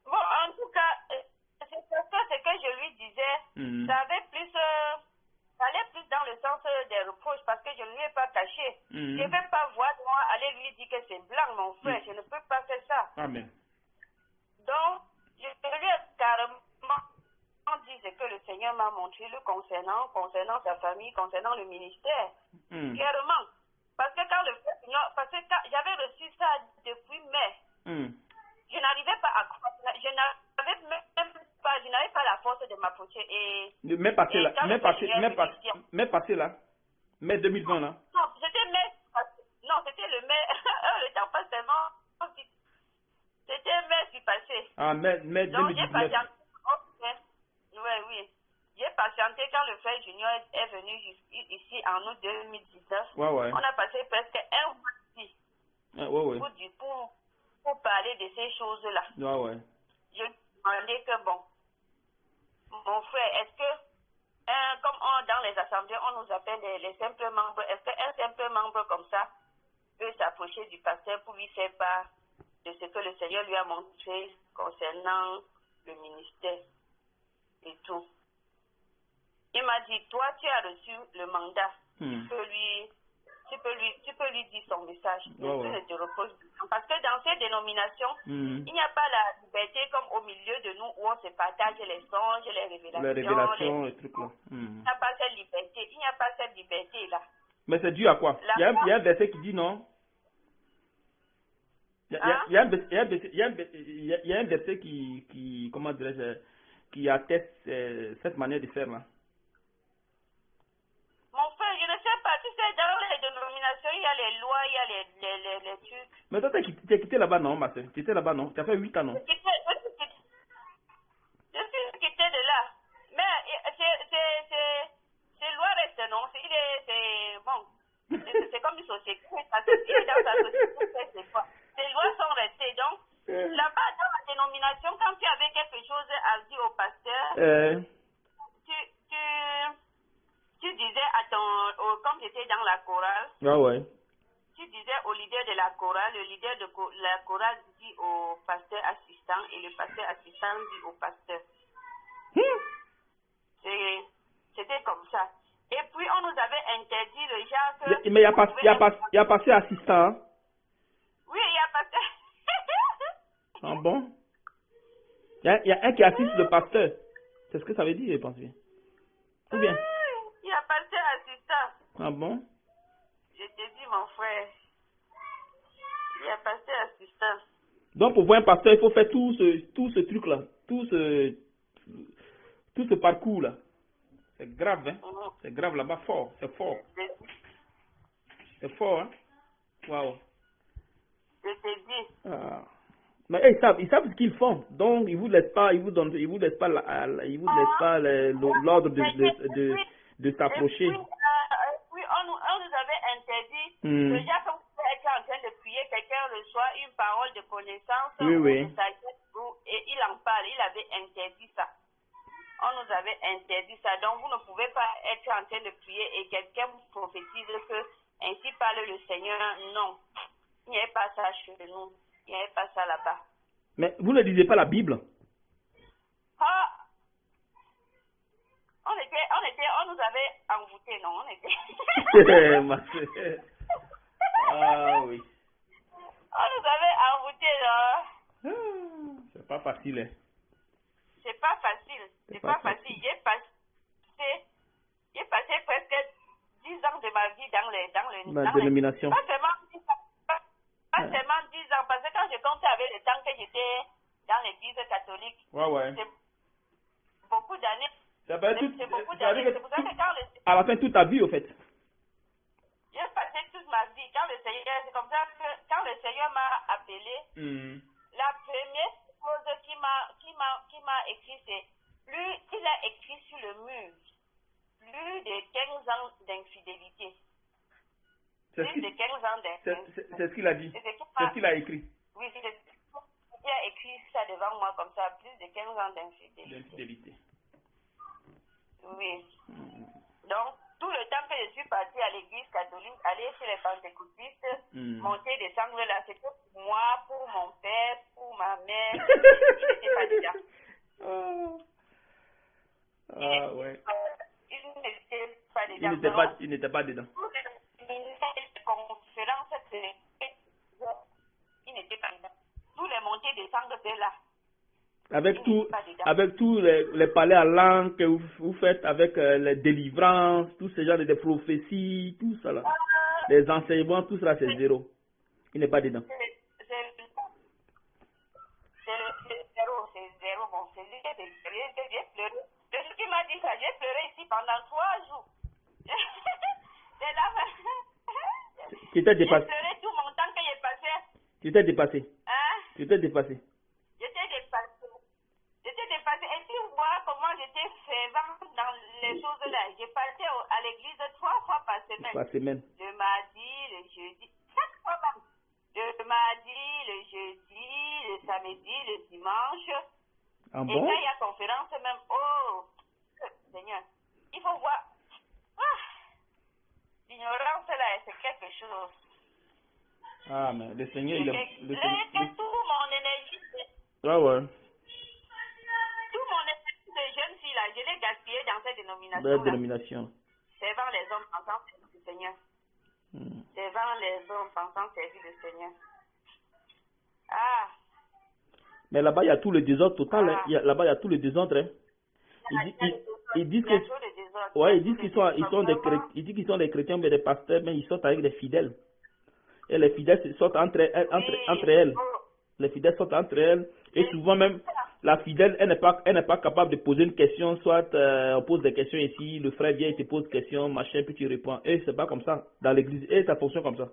Bon, en tout cas, c'est ce que je lui disais. Ça allait plus dans le sens des reproches parce que je ne lui ai pas caché. Je ne vais pas voir moi aller lui dire que c'est blanc, mon frère. Je ne peux pas faire ça. Amen. Donc, je lui ai carrément dit ce que le Seigneur m'a montré le concernant sa famille, concernant le ministère. Clairement. Parce que quand j'avais reçu ça depuis mai, je n'arrivais pas à croire. Je n'avais pas la force de m'approcher. Mai passé là. Mai 2020 là. Non, c'était mai. Non, c'était le mai. Le temps passe tellement vite. C'était mai qui passait. Mai 2019. Oui. J'ai patienté quand le frère Junior est venu ici en août 2019. Ouais. On a passé presque un mois ici. Pour parler de ces choses-là. Ouais. Je me demandais que mon frère, est-ce que, comme dans les assemblées, on nous appelle les simples membres, est-ce qu'un simple membre comme ça peut s'approcher du pasteur pour lui faire part de ce que le Seigneur lui a montré concernant le ministère et tout? Il m'a dit, toi, tu as reçu le mandat. Tu peux lui dire son message. Je ne te repose. Parce que dans ces dénominations, il n'y a pas la liberté comme au milieu de nous où on se partage les songes, les révélations, les trucs là. Il n'y a pas cette liberté. Il n'y a pas cette liberté-là. Mais c'est dû à quoi? Il y a un verset qui dit non. Il y a un verset qui comment dirais-je, qui atteste cette manière de faire là. Mon frère, je ne sais pas. Tu sais, dans les dénominations, il y a les lois, il y a les trucs. Mais toi, tu as quitté là-bas, non, ma soeur? Tu étais là-bas, non? Tu as fait 8 ans, non? Je suis quitté de là. Mais c'est loi reste, non? C'est comme une société. Dans sa société, ces lois sont restées. Donc, là-bas, dans la dénomination, quand tu avais quelque chose à dire au pasteur, tu disais comme tu étais dans la chorale, tu disais au leader de la chorale, le leader de la chorale dit au pasteur assistant et le pasteur assistant dit au pasteur. C'était comme ça. Et puis on nous avait interdit le genre que... Mais il y a passé assistant. Hein? Oui, il y a passé. Ah bon? Il y a un qui assiste le pasteur. C'est ce que ça veut dire, je pense bien. Ou bien? Il y a passé assistant. Ah bon? Je te dis, mon frère. Il y a passé assistant. Donc pour voir un pasteur, il faut faire tout ce truc-là. tout ce parcours-là. C'est grave, hein. C'est grave là-bas, fort. C'est fort. C'est fort, hein. Waouh. Je te dis. Ah. Mais ils savent ce qu'ils font. Donc, ils vous laissent pas, ils vous laissent pas l'ordre de s'approcher. Oui, on nous avait interdit. Déjà, quand vous êtes en train de prier, quelqu'un reçoit une parole de connaissance ou de sagesse, et il en parle. Il avait interdit ça. On nous avait interdit ça. Donc, vous ne pouvez pas être en train de prier et quelqu'un vous prophétise que ainsi parle le Seigneur. Non. Il n'y avait pas ça chez nous. Il n'y avait pas ça là-bas. Mais vous ne lisez pas la Bible? Ah! On nous avait envoûtés, non? On était. Ah oui. On nous avait envoûtés, là. C'est pas facile, hein. C'est pas facile. C'est pas facile. J'ai passé presque 10 ans de ma vie dans les dénomination. Pas seulement 10 ans, parce que quand je comptais avec le temps que j'étais dans l'église catholique, c'est beaucoup d'années. C'est beaucoup d'années. C'est pour ça que à la fin, toute ta vie, au fait. J'ai passé toute ma vie. C'est comme ça que quand le Seigneur m'a appelé, la première chose qui m'a écrit, c'est plus il a écrit sur le mur, plus de 15 ans d'infidélité. C'est ce qu'il a dit. C'est ce qu'il a écrit. Oui, il a écrit ça devant moi comme ça, plus de 15 ans d'infidélité. Oui. Donc, tout le temps que je suis partie à l'église catholique, aller chez les pentecôtistes, monter, descendre là, c'était pour moi, pour mon père, pour ma mère. Il n'était pas dedans. Il n'était pas dedans. Il n'était pas dedans. Il n'était pas dedans. Tous les montées et descendre étaient là. Avec tous les palais à langue que vous faites, avec les délivrances, tout ce genre de prophéties, tout ça là. Les enseignements, tout ça c'est zéro. Il n'est pas dedans. C'est zéro. Bon, c'est j'ai pleuré. Celui qui m'a dit ça, j'ai pleuré ici pendant 3 jours. C'est là. Tu t'es dépassé. J'ai pleuré tout mon temps que j'ai passé. Tu t'es dépassé. Hein? Tu t'es dépassé. J'étais dépassée. Et tu vois comment j'étais fervente dans les choses là. J'ai passé à l'église 3 fois par semaine. Le mardi, le jeudi. Chaque fois même. Le mardi, le jeudi, le samedi, le dimanche. Ah bon? Et quand il y a conférence même, oh, Seigneur, il faut voir. L'ignorance là, c'est quelque chose. Ah, mais le Seigneur, il est... Tout mon énergie. Ouais. Tout mon énergie de jeune fille là, je l'ai gaspillé dans cette dénomination. Servant les hommes pensant servir le Seigneur. Servant les hommes pensant servir le Seigneur. Ah. Mais là-bas, il y a tout le désordre total. Hein. Là-bas, il y a tout le désordre. Hein. Ils disent qu'ils sont des chrétiens, mais des pasteurs, mais ils sortent avec des fidèles. Et les fidèles sortent entre elles. Les fidèles sortent entre elles. Et souvent même, la fidèle, elle n'est pas capable de poser une question. Soit on pose des questions ici, le frère vient, il te pose des questions, machin, puis tu réponds. Et c'est pas comme ça dans l'église. Et ça fonctionne comme ça.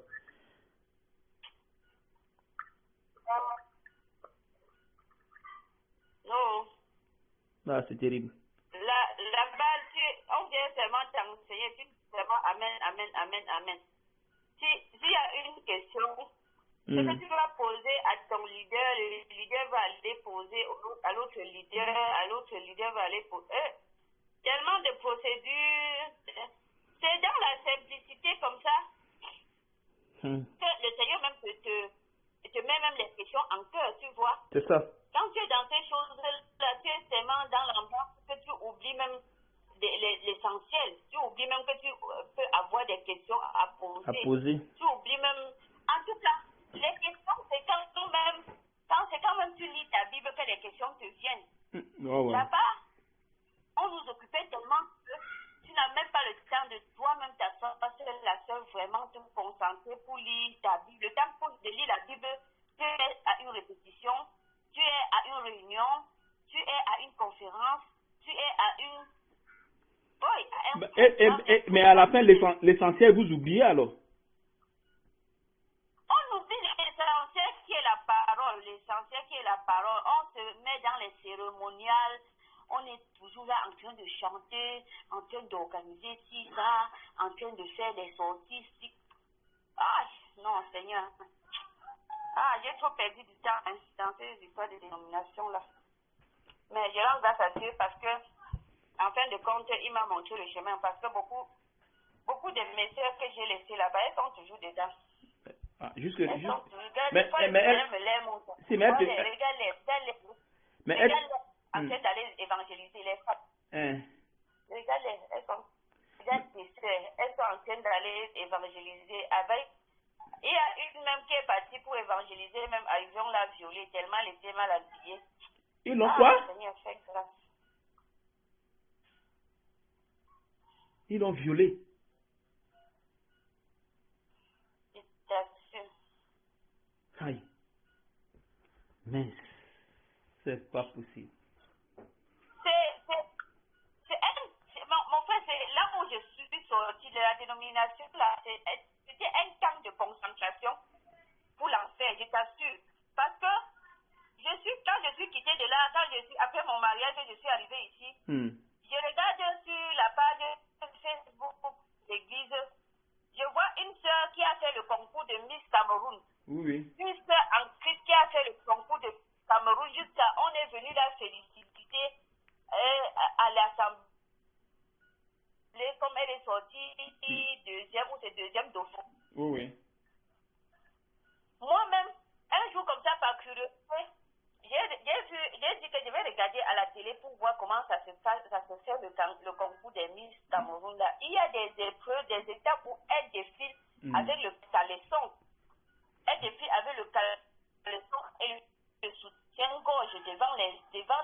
Non. Ah, c'est terrible. Là-bas, on vient seulement t'enseigner, tu dis seulement amen. S'il y a une question, ce que tu vas poser à ton leader, le leader va aller poser à l'autre leader va aller poser. Tellement de procédures. C'est dans la simplicité comme ça que le Seigneur même te met même les questions en cœur, tu vois. C'est ça. Quand tu es dans ces choses-là, tu es tellement dans l'ambiance que tu oublies même l'essentiel. Tu oublies même que tu peux avoir des questions à poser. Tu oublies même... En tout cas, les questions, c'est quand même tu lis ta Bible que les questions te viennent. Là-bas, on nous occupait tellement que tu n'as même pas le temps de toi-même t'asseoir seule la seule vraiment te concentrer pour lire ta Bible. Le temps de lire la Bible, tu es à une répétition, tu es à une réunion, tu es à une conférence, tu es à une... Oui, à un... Mais à la fin, l'essentiel, vous oubliez alors? On oublie l'essentiel qui est la parole, l'essentiel qui est la parole. On se met dans les cérémoniales, on est toujours là en train de chanter, en train d'organiser ci, ça, en train de faire des sorties, ci. Ah, non, Seigneur. Ah, j'ai trop perdu du temps dans ces histoires de dénomination là. Mais je rends grâce à Dieu parce que, en fin de compte, il m'a montré le chemin parce que beaucoup de mes soeurs que j'ai laissées là-bas, elles sont toujours dedans. Ah, juste elles sont toujours. Mais regarde-les, en train d'aller évangéliser les femmes. Regarde-les, regarde mes soeurs, elles sont en train d'aller évangéliser avec. Il y a une même qui est partie pour évangéliser, même ils ont la violée tellement elle était mal habillée. Ils l'ont quoi? Seigneur, fais grâce. Ils l'ont violée. Je t'assure. Aïe. Mince. C'est pas possible. Mon frère, c'est là où je suis sorti de la dénomination, là, c'était un camp de concentration pour l'enfer, je t'assure. Parce que quand je suis quittée de là, après mon mariage, je suis arrivée ici, je regarde sur la page Facebook d'église, je vois une soeur qui a fait le concours de Miss Cameroun. Oui. Une soeur en Christ qui a fait le concours de Cameroun jusqu'à, on est venu la féliciter à l'Assemblée, comme elle est sortie deuxième ou c'est deuxième dauphin. Oui. Moi-même, un jour comme ça, par curiosité, j'ai dit que je vais regarder à la télé pour voir comment ça se fait le concours des Miss Cameroun là. Il y a des épreuves, des étapes où elles défilent avec le caleçon. Elles défilent avec le caleçon et le soutien-gorge devant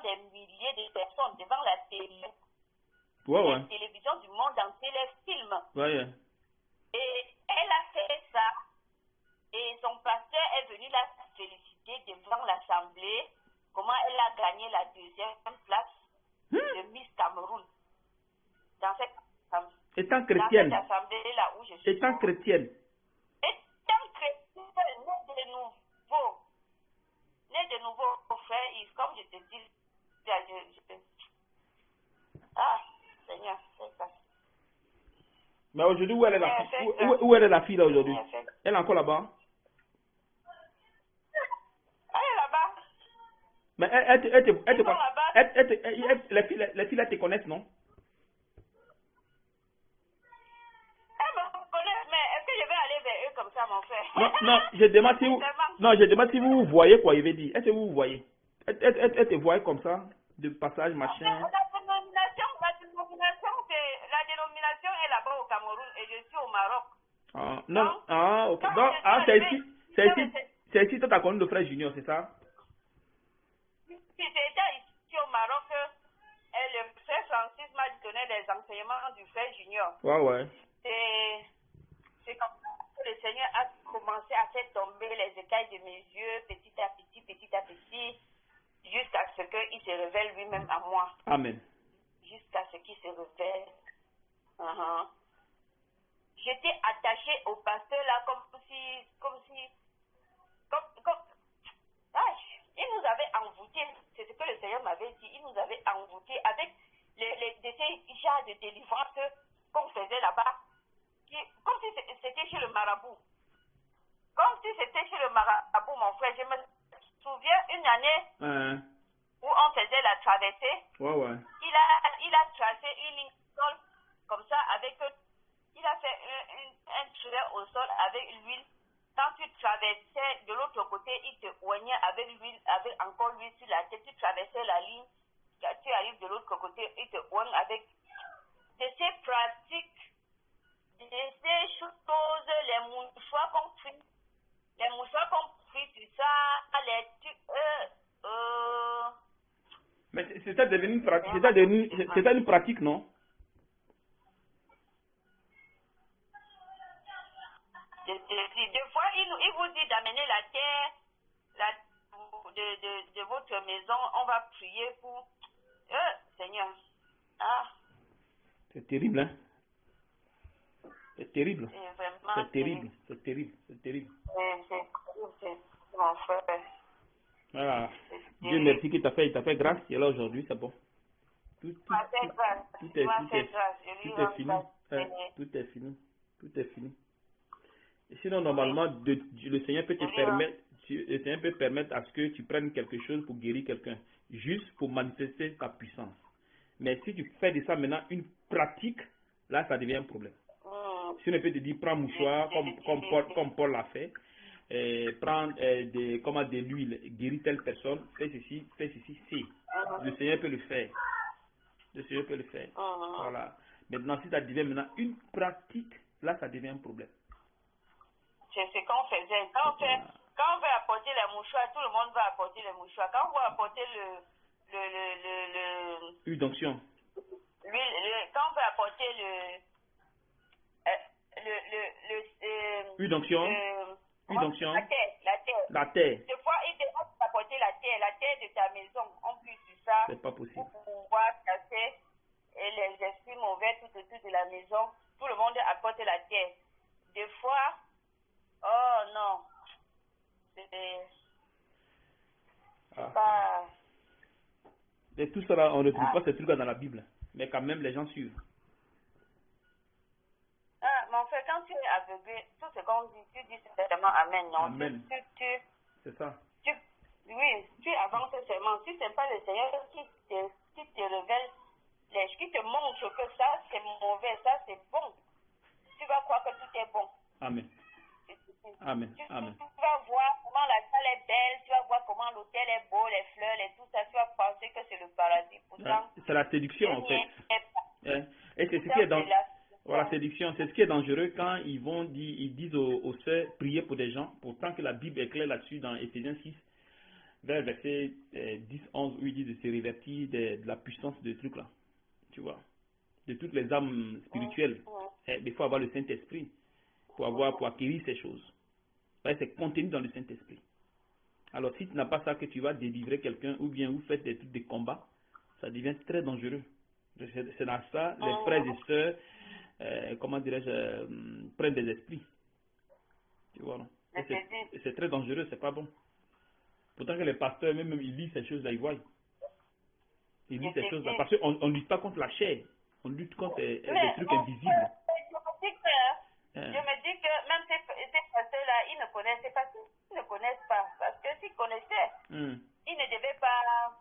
des milliers de personnes, devant la télé. La télévision du monde entier, les films. Et elle a fait ça. Et son pasteur est venu la féliciter devant l'Assemblée. Comment elle a gagné la deuxième place de Miss Cameroun. Dans cette assemblée-là où je suis. Étant chrétienne. Étant chrétienne, né de nouveau, frère Yves, comme je te dis, ah, Seigneur, c'est ça. Mais aujourd'hui, où elle est la fille? Où elle est la fille là aujourd'hui? Elle est encore là-bas? Elle est là-bas. Mais les filles là te connaissent, non? Elles me connaissent, mais est-ce que je vais aller vers eux comme ça, mon frère? Non, je demande si vous voyez quoi, il veut dire. Est-ce que vous voyez? Elle te voit comme ça, de passage, machin. La dénomination est là-bas au Cameroun et je suis au Maroc. Ah, non, ok. Donc, c'est ici que tu as connu le frère Junior, c'est ça? Si c'était ici au Maroc, le frère Francis m'a donné des enseignements du frère Junior. C'est comme ça que le Seigneur a commencé à faire tomber les écailles de mes yeux, petit à petit, jusqu'à ce qu'il se révèle lui-même à moi. Amen. Jusqu'à ce qu'il se révèle. J'étais attachée au pasteur là comme si il nous avait envoûtés, c'est ce que le Seigneur m'avait dit, il nous avait envoûtés avec ces genres de délivrance qu'on faisait là-bas, comme si c'était chez le marabout. Comme si c'était chez le marabout, mon frère. Je me souviens une année où on faisait la traversée. Il a tracé une ligne sol comme ça il a fait un trait au sol avec l'huile. Quand tu traversais de l'autre côté, il te oignait avec l'huile, avec encore l'huile sur la tête. Tu traversais la ligne, quand tu arrives de l'autre côté, il te oigne avec de ces pratiques, de ces choses, les mouchoirs qu'on prie sur ça, Mais c'était devenu une pratique, non? Des fois, il vous dit d'amener la terre de votre votre maison, on va prier pour... Seigneur. Ah. C'est terrible, hein? C'est terrible. C'est terrible. C'est terrible. C'est terrible. C'est mon frère. Voilà. Dieu merci qu'il t'a fait grâce. Et là aujourd'hui, c'est bon. Tout est fini. Tout est fini. Et sinon, normalement, le Seigneur peut te permettre, le Seigneur peut permettre à ce que tu prennes quelque chose pour guérir quelqu'un, juste pour manifester ta puissance. Mais si tu fais de ça maintenant une pratique, là, ça devient un problème. Si on peut te dire, prends mouchoir, comme Paul l'a fait, prends de l'huile, guéris telle personne, fais ceci, si. Le Seigneur peut le faire. Le Seigneur peut le faire. Voilà. Maintenant, si ça devient maintenant une pratique, là, ça devient un problème. C'est ce qu'on faisait. Quand on veut apporter les mouchoirs, tout le monde va apporter les mouchoirs. Quand on va apporter l'huile d'onction. Quand on veut apporter l'huile d'onction. La terre. Des fois, il demande d'apporter la terre de ta maison. On prie sur ça. C'est pas possible. Pour pouvoir casser les esprits mauvais tout autour de la maison. Tout le monde apporte la terre. Des fois, oh non. C'est pas... Et tout cela, on ne trouve pas ces trucs dans la Bible. Mais quand même, les gens suivent. Mon frère, quand tu es aveuglé, tout ce qu'on dit, tu dis seulement Amen, non? Amen. C'est ça. Oui, tu avances seulement. Si ce n'est pas le Seigneur qui te révèle, qui te montre que ça c'est mauvais, ça c'est bon, tu vas croire que tout est bon. Amen. Amen. Amen. Tu vas voir comment la salle est belle, tu vas voir comment l'hôtel est beau, les fleurs, tout ça, tu vas penser que c'est le paradis. Pourtant, c'est la séduction en fait. Et c'est ce qui est dans... Voilà, la séduction, c'est ce qui est dangereux quand ils disent aux sœurs, priez pour des gens, pourtant que la Bible est claire là-dessus dans Éphésiens 6, vers verset 10, 11, où il dit de se révertir de la puissance de trucs là, tu vois, de toutes les âmes spirituelles. Il faut avoir le Saint-Esprit pour acquérir ces choses. C'est contenu dans le Saint-Esprit. Alors si tu n'as pas ça, que tu vas délivrer quelqu'un, ou bien vous faites des trucs de combat, ça devient très dangereux. C'est dans ça, les frères et sœurs, comment dirais-je, prennent des esprits. Tu vois, non? C'est très dangereux, c'est pas bon. Pourtant que les pasteurs, même ils lisent ces choses-là, ils voient. Ils lisent ces choses-là. Parce qu'on ne lutte pas contre la chair, on lutte contre des trucs invisibles. Je me dis que même ces pasteurs-là, ils ne connaissent pas, ils ne connaissent pas. Parce que s'ils connaissaient, ils ne devaient pas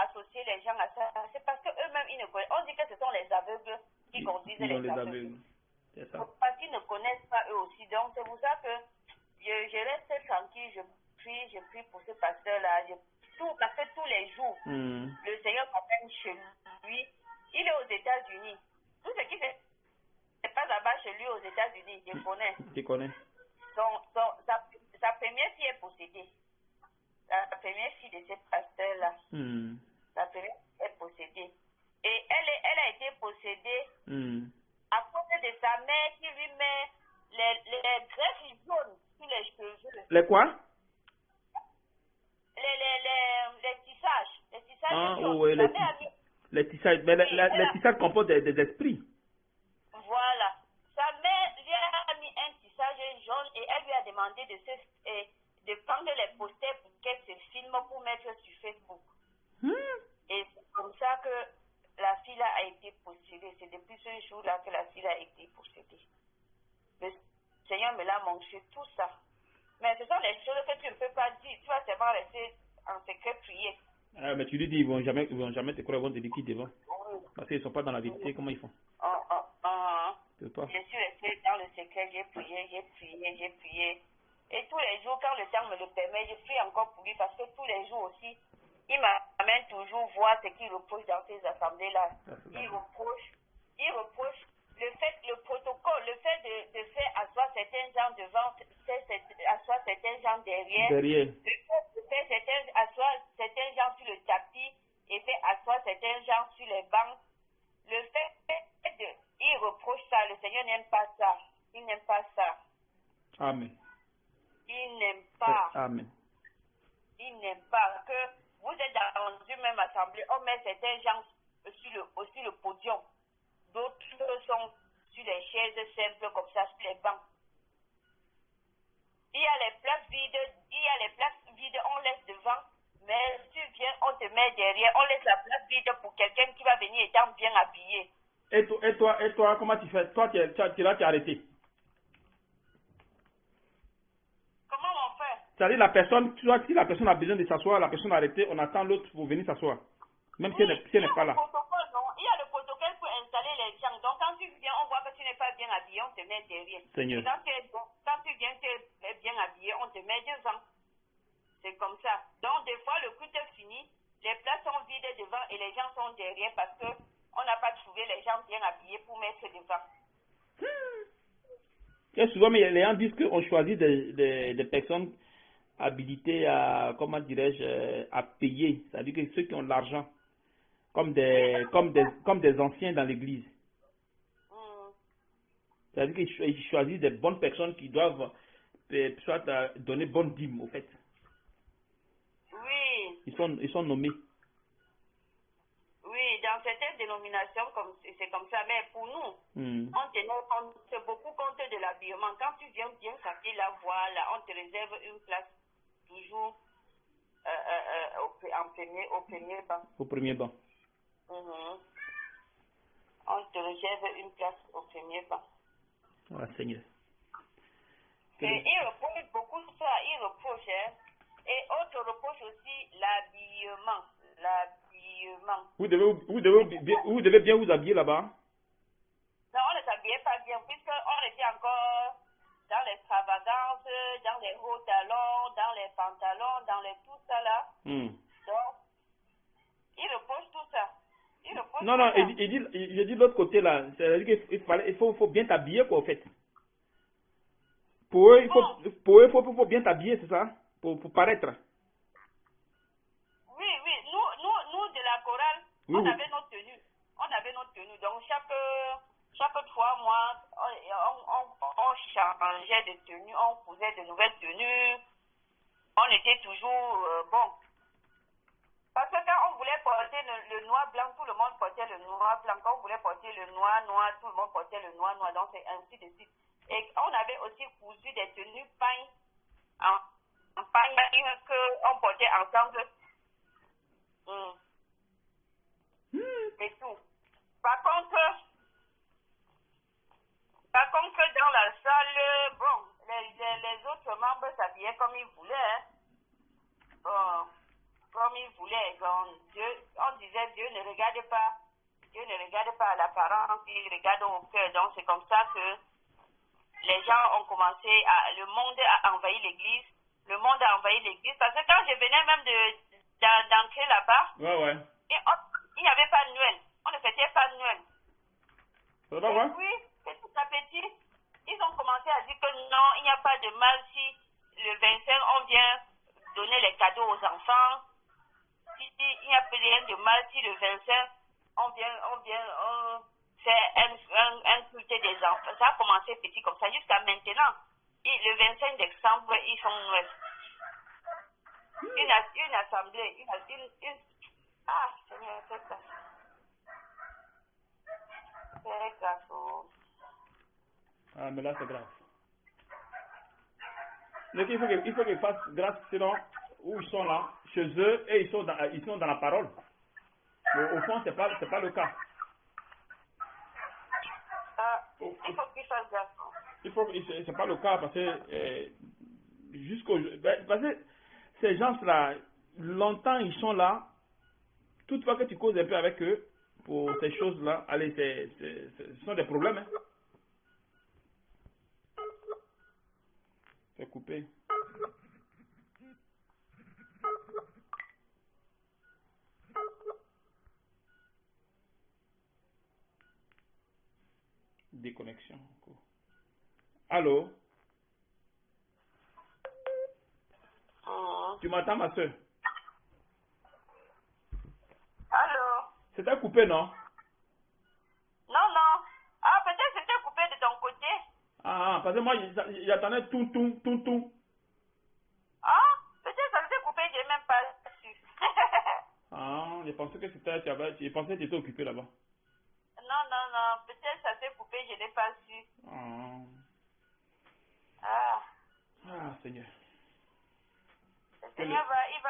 associer les gens à ça. C'est parce qu'eux-mêmes, ils ne connaissent. On dit que ce sont les aveugles qui conduisent les aveugles. C'est ça. Parce qu'ils ne connaissent pas eux aussi. Donc, c'est pour ça que je reste tranquille, je prie pour ce pasteur-là. Parce que tous les jours, le Seigneur m'amène chez lui. Il est aux États-Unis. Tout ce qui c'est pas là-bas chez lui aux États-Unis, je connais. Tu connais. Sa première fille est possédée. La première fille de ce pasteur-là. La première fille est possédée. Et elle a été possédée à cause de sa mère qui lui met les greffes jaunes sur les cheveux. Les quoi? Les tissages. Les tissages jaunes. Oui, les tissages. Mais les tissages comportent des esprits. Voilà. Sa mère lui a mis un tissage jaune et elle lui a demandé de prendre les posters pour qu'elle se filme pour mettre sur Facebook. Et c'est comme ça que la fille a été possédée. C'est depuis ce jour-là que la fille a été possédée. Le Seigneur me l'a montré tout ça. Mais ce sont les choses que tu ne peux pas dire. Tu vas seulement rester en secret prier. Mais tu lui dis, ils vont jamais te croire, ils vont te dire qui devant. Parce qu'ils ne sont pas dans la vérité, comment ils font? Je suis restée dans le secret, j'ai prié. Et tous les jours, quand le temps me le permet, je prie encore pour lui parce que tous les jours aussi, il m'amène toujours voir ce qu'il reproche dans ces assemblées-là. Il reproche le protocole, le fait de faire asseoir certains gens devant, asseoir certains gens derrière. Le fait de faire asseoir certains gens sur le tapis et faire asseoir certains gens sur les bancs. Le fait il reproche ça, le Seigneur n'aime pas ça. Il n'aime pas ça. Amen. Il n'aime pas. Amen. Il n'aime pas que vous êtes dans une même assemblée, on met certains gens sur le podium, d'autres sont sur les chaises simples comme ça, sur les bancs. Il y a les places vides, on laisse devant, mais si tu viens, on te met derrière, on laisse la place vide pour quelqu'un qui va venir étant bien habillé. Et toi, comment tu fais? Toi, tu es arrêté. Comment on fait? C'est-à-dire la personne, tu vois, si la personne a besoin de s'asseoir, la personne arrêtée, on attend l'autre pour venir s'asseoir. Même si elle n'est pas là. Il y a le protocole pour installer les gens. Donc quand tu viens, on voit que tu n'es pas bien habillé, on te met derrière. Seigneur. Et quand tu viens, tu es bien habillé, on te met devant. C'est comme ça. Donc des fois, le culte est fini, les places sont vides devant et les gens sont derrière parce que on n'a pas trouvé les gens bien habillés pour mettre devant. Et souvent, mais les gens disent qu'on choisit des personnes habilitées à, comment dirais-je, à payer. C'est-à-dire que ceux qui ont l'argent, comme des anciens dans l'église. C'est-à-dire qu'ils choisissent des bonnes personnes qui doivent soit donner bonne dîme, au fait. Oui. Ils sont nommés. Oui, dans certaines dénominations, c'est comme ça. Mais pour nous, on tient beaucoup compte de l'habillement. Quand tu viens bien s'habiller, là, voilà, on te réserve une place toujours au premier banc. Au premier banc. On te réserve une place au premier banc. Ah, Seigneur. Et il reproche beaucoup ça, il reproche. Hein. Et autre reproche aussi l'habillement. Vous devez bien vous habiller là-bas. Non, on ne s'habillait pas bien, puisqu'on était encore dans l'extravagance, dans les hauts talons, dans les pantalons, dans les tout ça là. Donc, il reproche tout ça. Non, je dis de l'autre côté là, c'est-à-dire qu'il faut bien t'habiller quoi, au fait. Pour eux, il faut bien t'habiller, c'est ça? Pour paraître. Oui, nous de la chorale, on avait notre tenue. Donc chaque 3 mois, on changeait de tenue, on faisait de nouvelles tenues. On était toujours bon. Parce que quand on voulait porter le noir blanc, tout le monde portait le noir blanc. Quand on voulait porter le noir, tout le monde portait le noir. Donc c'est ainsi de suite. Et on avait aussi cousu des tenues pagne en pagne qu'on portait ensemble. Et tout. Par contre, dans la salle, bon, les autres membres s'habillaient comme ils voulaient. Hein. Bon, comme ils voulaient. Donc, on disait Dieu ne regarde pas à l'apparence, il regarde au cœur. Donc c'est comme ça que les gens ont commencé le monde a envahi l'église. Le monde a envahi l'église. Parce que quand je venais même d'entrer là-bas, il n'y avait pas de Noël. On ne fêtait pas de Noël. Et puis, petit à petit, ils ont commencé à dire que non, il n'y a pas de mal si le 25, on vient donner les cadeaux aux enfants. Il n'y a plus rien de mal si le 25, on vient faire un culte des enfants. Ça a commencé petit comme ça jusqu'à maintenant. Et le 25 décembre, ils sont Noël. Une assemblée, ah, Seigneur, c'est ça. C'est grave. Ah, mais là, c'est grave. Donc, il faut qu'ils fassent grâce, sinon, où ils sont là, chez eux, et ils sont dans la parole. Mais au fond, c'est pas le cas. Il faut qu'ils fassent grâce. C'est pas le cas, parce que, parce que ces gens-là, longtemps, ils sont là. Toutefois que tu causes un peu avec eux, pour ces choses-là, allez, ce sont des problèmes. Hein. C'est coupé. Déconnexion. Allô? Tu m'entends, ma soeur? Allô? C'était coupé, non? Non. Ah, peut-être c'était coupé de ton côté. Ah, parce que moi, j'attendais tout. Ah, peut-être ça s'était coupé, j'ai même pas su. Non, je pensais que c'était, je pensais que tu étais occupé là-bas. Non, peut-être ça s'est coupé, je n'ai pas su. Oh. Ah. Ah, Seigneur. Le Seigneur il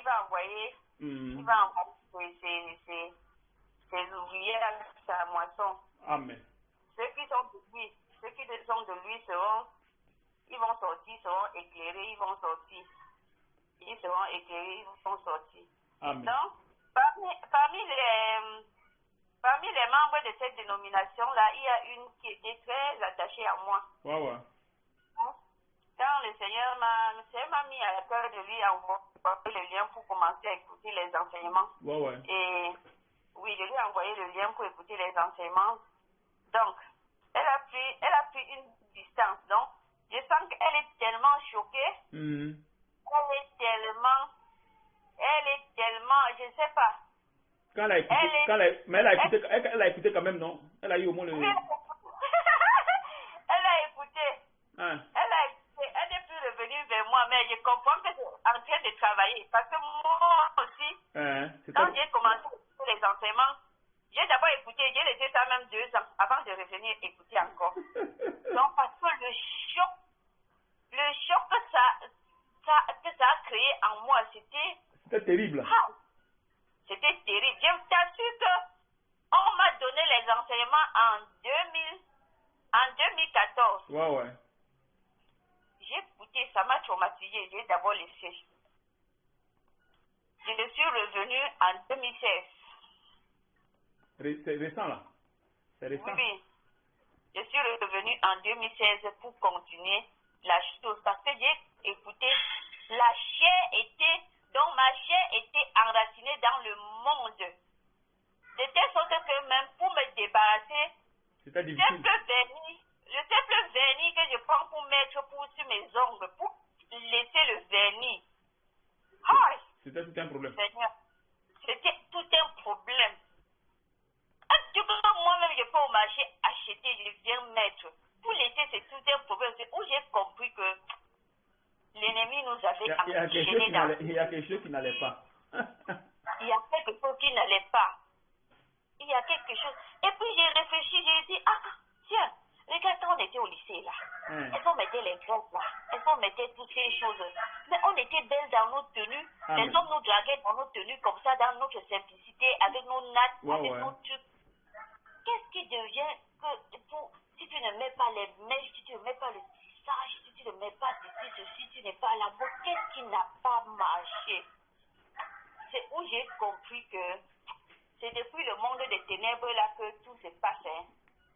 va envoyer, il va envoyer ses ouvriers à sa moisson. Amen. Ceux qui sont de lui seront, ils vont sortir, seront éclairés, ils vont sortir. Ils seront éclairés, ils vont sortir. Amen. Donc, parmi les membres de cette dénomination-là, il y a une qui était très attachée à moi. Ouais. Quand le Seigneur m'a mis à cœur de lui envoyer le lien pour commencer à écouter les enseignements. Ouais. Et oui, je lui ai envoyé le lien pour écouter les enseignements. Donc, elle a pris une distance. Donc, je sens qu'elle est tellement choquée. Elle est tellement, je ne sais pas. Quand elle a écouté, mais elle a écouté quand même, non? Elle a eu au moins le... Oui, elle a écouté. Hein? Elle n'est plus revenue vers moi, mais je comprends que c'est en train de travailler. Parce que moi aussi, quand j'ai commencé les enseignements, j'ai d'abord écouté, j'ai laissé ça même 2 ans avant de revenir écouter encore. Donc, parce que le choc que ça a créé en moi, c'était terrible. C'était terrible. Je t'assure que on m'a donné les enseignements en 2014. Ouais. J'ai écouté, ça m'a traumatisé. J'ai d'abord laissé. Je suis revenu en 2016. C'est récent là. C'est récent. Oui. Je suis revenu en 2016 pour continuer la chose. Parce que j'ai écouté, donc ma chair était enracinée dans le monde. De telle sorte que même pour me débarrasser, le simple vernis que je prends pour mettre sur mes ongles, pour laisser le vernis. C'était tout un problème. Seigneur, c'était tout un problème. Du coup, moi-même, je peux au marché acheter, je viens mettre. Pour laisser, c'est tout un problème. C'est où j'ai compris que l'ennemi nous avait enchaînés dans... Il y a quelque chose qui n'allait pas. Il y a quelque chose qui n'allait pas. Il y a quelque chose. Et puis j'ai réfléchi, j'ai dit, tiens, regarde, quand on était au lycée là, elles vont mettre les grosses là, elles vont mettre toutes ces choses. Mais on était belles dans nos tenues. Les hommes nous draguaient dans nos tenues comme ça, dans notre simplicité, avec nos nattes, avec nos trucs. Qu'est-ce qui devient que si tu ne mets pas les mèches, si tu ne mets pas le tissage, si tu ne mets pas ceci, tu n'es pas là, qu'est-ce qui n'a pas marché? C'est où j'ai compris que c'est depuis le monde des ténèbres là que tout se passe.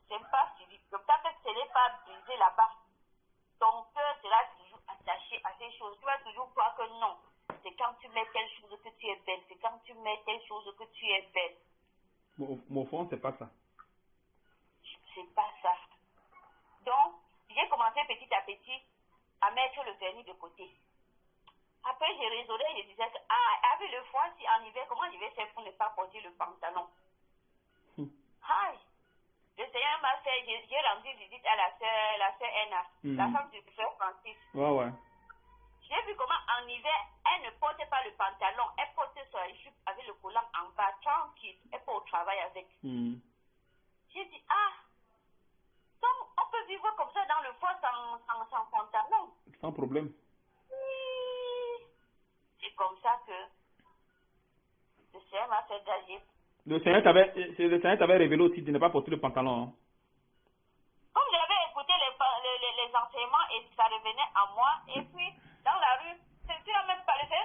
C'est pas physique. Donc, tant que ce n'est pas brisé là-bas, ton cœur sera toujours attaché à ces choses. Tu vas toujours croire que non. C'est quand tu mets telle chose que tu es belle. C'est quand tu mets telle chose que tu es belle. Au fond, c'est pas ça. C'est pas ça. Donc, j'ai commencé petit à petit à mettre le vernis de côté. Après, j'ai raisonné, je disais que, avec le froid, si en hiver, comment je vais faire pour ne pas porter le pantalon? Le Seigneur m'a fait, j'ai rendu visite à la sœur Anna, la femme du frère Francis. Ouais. J'ai vu comment en hiver, elle ne portait pas le pantalon, elle portait sa jupe avec le collant en bas, tranquille, elle peut au travail avec. J'ai dit, donc on peut vivre comme ça dans le froid sans pantalon. Sans problème. C'est comme ça que le Seigneur m'a fait gager. Le Seigneur t'avait révélé aussi de ne pas porter le pantalon. Hein. Comme j'avais écouté les enseignements et ça revenait à moi, et puis dans la rue, le Seigneur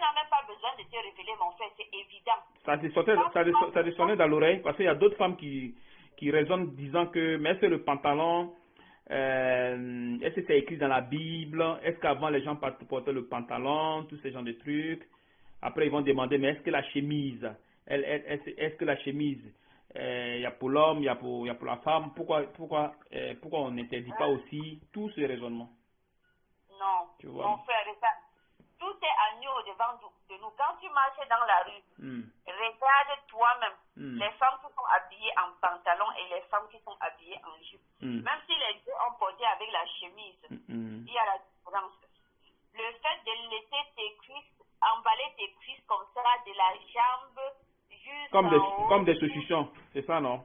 n'a même pas besoin de te révéler, mon frère, c'est évident. Ça résonnait dans l'oreille parce qu'il y a d'autres femmes qui raisonnent disant que mais c'est le pantalon, est-ce que c'est écrit dans la Bible, est-ce qu'avant les gens portaient le pantalon, tous ces genres de trucs. Après ils vont demander mais est-ce que la chemise, est-ce que la chemise, il y a pour l'homme, il y a pour la femme, pourquoi on n'interdit pas aussi tout ce raisonnement? Non, tu vois, mon frère, tout est agneau devant de nous. Quand tu marches dans la rue, regarde toi-même les femmes qui sont habillées en pantalon et les femmes qui sont habillées en jupe. Même si les deux ont porté avec la chemise, il y a la différence. Le fait de laisser tes cuisses, emballer tes cuisses comme ça, de la jambe juste comme des saucissons, c'est ça, non?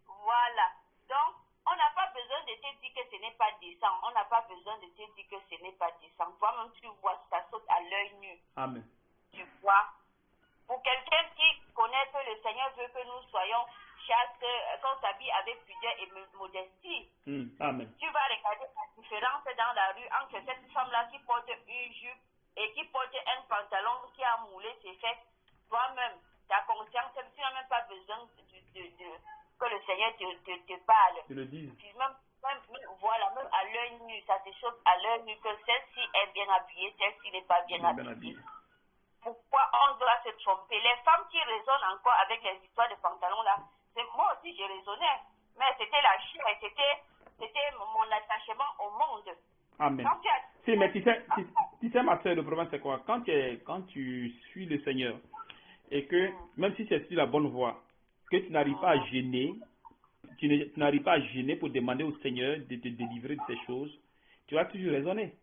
Voilà. Donc, on n'a pas besoin de te dire que ce n'est pas décent. On n'a pas besoin de te dire que ce n'est pas décent. Toi-même, tu vois, ça saute à l'œil nu. Amen. Tu vois. Pour quelqu'un qui connaît que le Seigneur veut que nous soyons chastes, qu'on s'habille avec pudeur et modestie. Amen. Tu vas regarder la différence dans la rue entre cette femme-là qui porte une jupe et qui porte un pantalon qui a moulé ses fesses. Toi-même, ta conscience, tu n'as même pas besoin que le Seigneur te parle. Tu le dis. Voilà, même à l'œil nu, ça te choque à l'œil nu que celle-ci est bien habillée, celle-ci n'est pas bien habillée. Pourquoi on doit se tromper? Les femmes qui raisonnent encore avec les histoires de pantalons là, moi aussi j'ai raisonné, mais c'était la chair, c'était mon attachement au monde. Amen. Si, mais tu sais, ma soeur, le problème c'est quoi? Quand tu suis le Seigneur et que, même si c'est sur la bonne voie, que tu n'arrives pas à gêner, tu n'arrives pas à gêner pour demander au Seigneur de te délivrer de ces choses, tu vas toujours raisonner.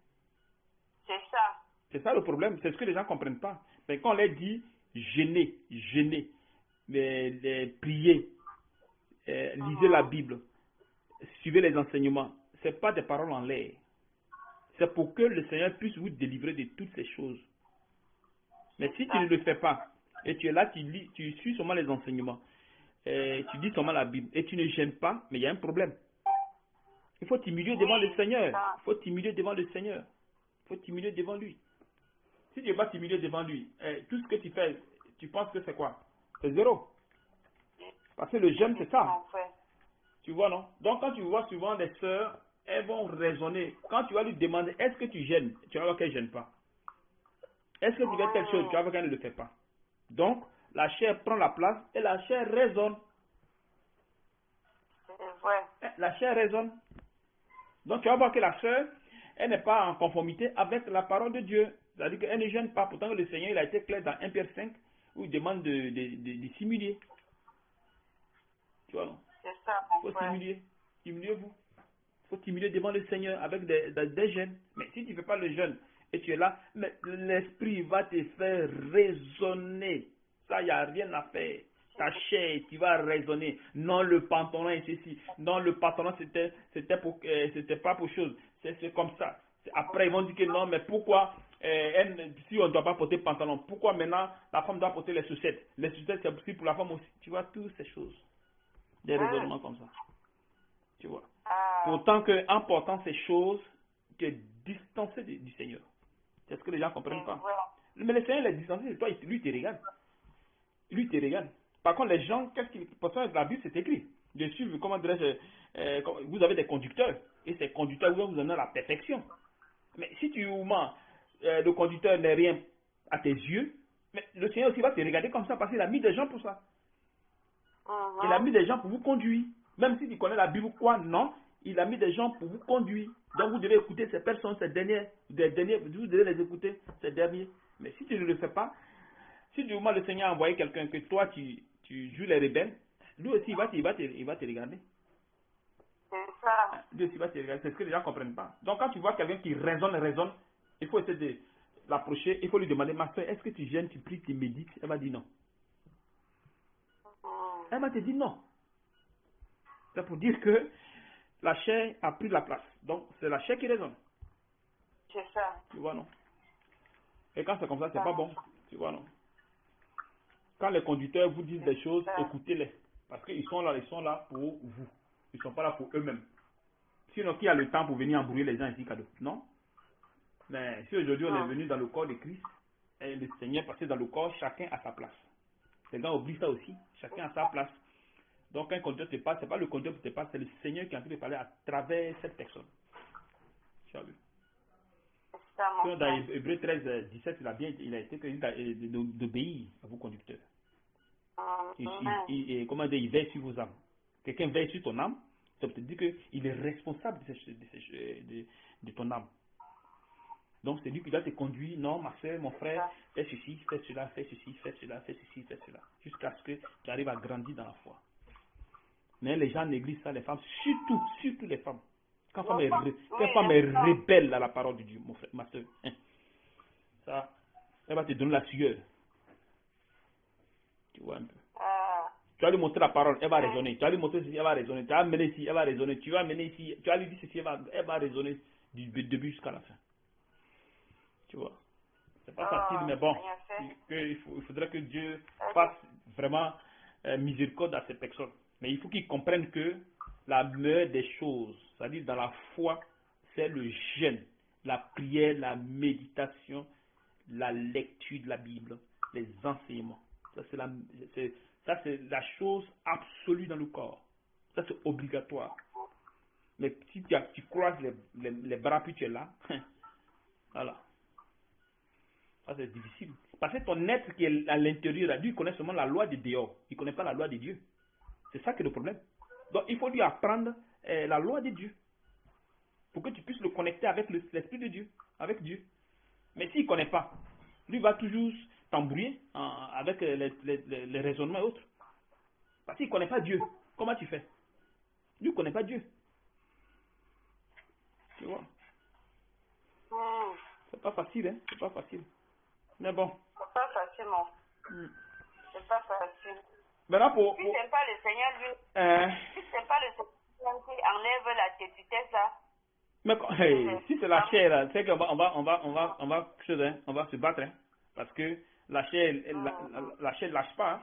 C'est ça. C'est ça le problème, c'est ce que les gens ne comprennent pas. Mais quand on leur dit gêner, prier, lisez la Bible, suivez les enseignements, ce n'est pas des paroles en l'air. C'est pour que le Seigneur puisse vous délivrer de toutes ces choses. Mais si tu ne le fais pas, et tu es là, tu suis seulement les enseignements, tu dis seulement la Bible, et tu ne gênes pas, mais il y a un problème. Il faut t'humilier devant le Seigneur. Il faut t'humilier devant le Seigneur. Il faut t'humilier devant lui. Si tu ne vas pas t'humilier devant lui, tout ce que tu fais, tu penses que c'est quoi? C'est zéro. Parce que le jeûne, c'est ça. Tu vois, non? Donc, quand tu vois souvent les sœurs, elles vont raisonner. Quand tu vas lui demander, est-ce que tu gênes? Tu vas voir qu'elle ne gêne pas. Est-ce que tu fais telle chose? Tu vas voir qu'elle ne le fait pas. Donc, la chair prend la place et la chair raisonne. C'est vrai. La chair raisonne. Donc, tu vas voir que la sœur, elle n'est pas en conformité avec la parole de Dieu. C'est-à-dire qu'elle ne gêne pas. Pourtant, le Seigneur, il a été clair dans 1 Pierre 5, où il demande de s'humilier. Tu vois, non? C'est ça. Il faut s'humilier. Humiliez-vous. Il faut t'humilier devant le Seigneur avec des jeûnes. Mais si tu ne fais pas le jeûne et tu es là, mais l'esprit va te faire raisonner. Ça, il n'y a rien à faire. Ta chair, tu vas raisonner. Non, le pantalon est ceci. Non, le pantalon, c'était pas pour chose. C'est comme ça. Après, ils vont dire que non, mais pourquoi, si on ne doit pas porter pantalon, pourquoi maintenant la femme doit porter les chaussettes? Les chaussettes, c'est aussi pour la femme aussi. Tu vois, toutes ces choses. Des raisonnements comme ça. Tu vois. Pourtant qu'en portant ces choses, tu es distancé du Seigneur. C'est ce que les gens ne comprennent pas. Mais le Seigneur est distancé de toi, lui, il te regarde. Lui, il te regarde. Par contre, les gens, pour ça, la Bible, c'est écrit. Dessus, comment dirais-je, vous avez des conducteurs. Et ces conducteurs vont vous amener à la perfection. Mais si tu mens, le conducteur n'est rien à tes yeux, mais le Seigneur aussi va te regarder comme ça, parce qu'il a mis des gens pour ça. Il a mis des gens pour vous conduire. Même si tu connais la Bible ou quoi, non. Il a mis des gens pour vous conduire. Donc vous devez écouter ces personnes, vous devez les écouter, ces derniers. Mais si tu ne le fais pas, si du moment le Seigneur a envoyé quelqu'un que toi tu joues les rebelles, lui aussi il va te regarder. C'est ça. Lui aussi il va te regarder. C'est ce que les gens ne comprennent pas. Donc quand tu vois quelqu'un qui raisonne, il faut essayer de l'approcher, il faut lui demander, ma soeur, est-ce que tu gênes, tu pries, tu médites? Elle va dire non. Elle va te dire non. C'est pour dire que la chair a pris la place. Donc, c'est la chair qui raisonne. C'est ça. Tu vois, non? Et quand c'est comme ça, c'est pas bon. Tu vois, non? Quand les conducteurs vous disent des choses, écoutez-les. Parce qu'ils sont là pour vous. Ils ne sont pas là pour eux-mêmes. Sinon, qui a le temps pour venir embrouiller les gens ici, cadeau? Non? Mais si aujourd'hui on est venu dans le corps de Christ, et le Seigneur est passé dans le corps, chacun a sa place. Les gens oublient ça aussi. Chacun a sa place. Donc, un conducteur te parle, ce n'est pas le conducteur qui te parle, c'est le Seigneur qui est en train de parler à travers cette personne. Tu as vu? Dans Hébreux 13, 17, il a été créé d'obéir à vos conducteurs. Comment dire, il veille sur vos âmes. Quelqu'un veille sur ton âme, ça veut dire qu'il est responsable de ton âme. Donc, c'est lui qui doit te conduire. Non, ma soeur, mon frère, fais ceci, fais cela, fais ceci, fais cela, fais ceci, fais cela. Jusqu'à ce que tu arrives à grandir dans la foi. Mais les gens négligent ça, les femmes, surtout les femmes. Quand femme est rebelle à la parole de Dieu, ma soeur, ça, elle va te donner la sueur. Tu vois un peu. Tu vas lui montrer la parole, elle va raisonner. Tu vas lui montrer ceci, elle va raisonner. Tu vas mener ici, elle va raisonner. Tu vas mener ici, tu vas lui dire ceci, elle va raisonner du début jusqu'à la fin. Tu vois. C'est pas facile, mais bon. Il faudrait que Dieu fasse vraiment miséricorde à ces personnes. Mais il faut qu'ils comprennent que la meilleure des choses, c'est-à-dire dans la foi, c'est le jeûne, la prière, la méditation, la lecture de la Bible, les enseignements. Ça, c'est la chose absolue dans le corps. Ça, c'est obligatoire. Mais si tu croises les bras puis tu es là, voilà. Ça, c'est difficile. Parce que ton être qui est à l'intérieur, lui, il connaît seulement la loi de dehors. Il ne connaît pas la loi de Dieu. C'est ça qui est le problème. Donc, il faut lui apprendre la loi de Dieu. Pour que tu puisses le connecter avec l'Esprit de Dieu. Avec Dieu. Mais s'il ne connaît pas, lui va toujours t'embrouiller avec les raisonnements et autres. Parce qu'il ne connaît pas Dieu. Comment tu fais? Lui ne connaît pas Dieu. Tu vois? C'est pas facile, hein? C'est pas facile. Mais bon. C'est pas facile, non. C'est pas facile. Maintenant si c'est pas le Seigneur, lui. Si c'est pas le Seigneur qui enlève la tétitesse, là. Mais si c'est la chair, c'est qu'on va se battre. Hein? Parce que la chair, la chair ne lâche pas. Hein?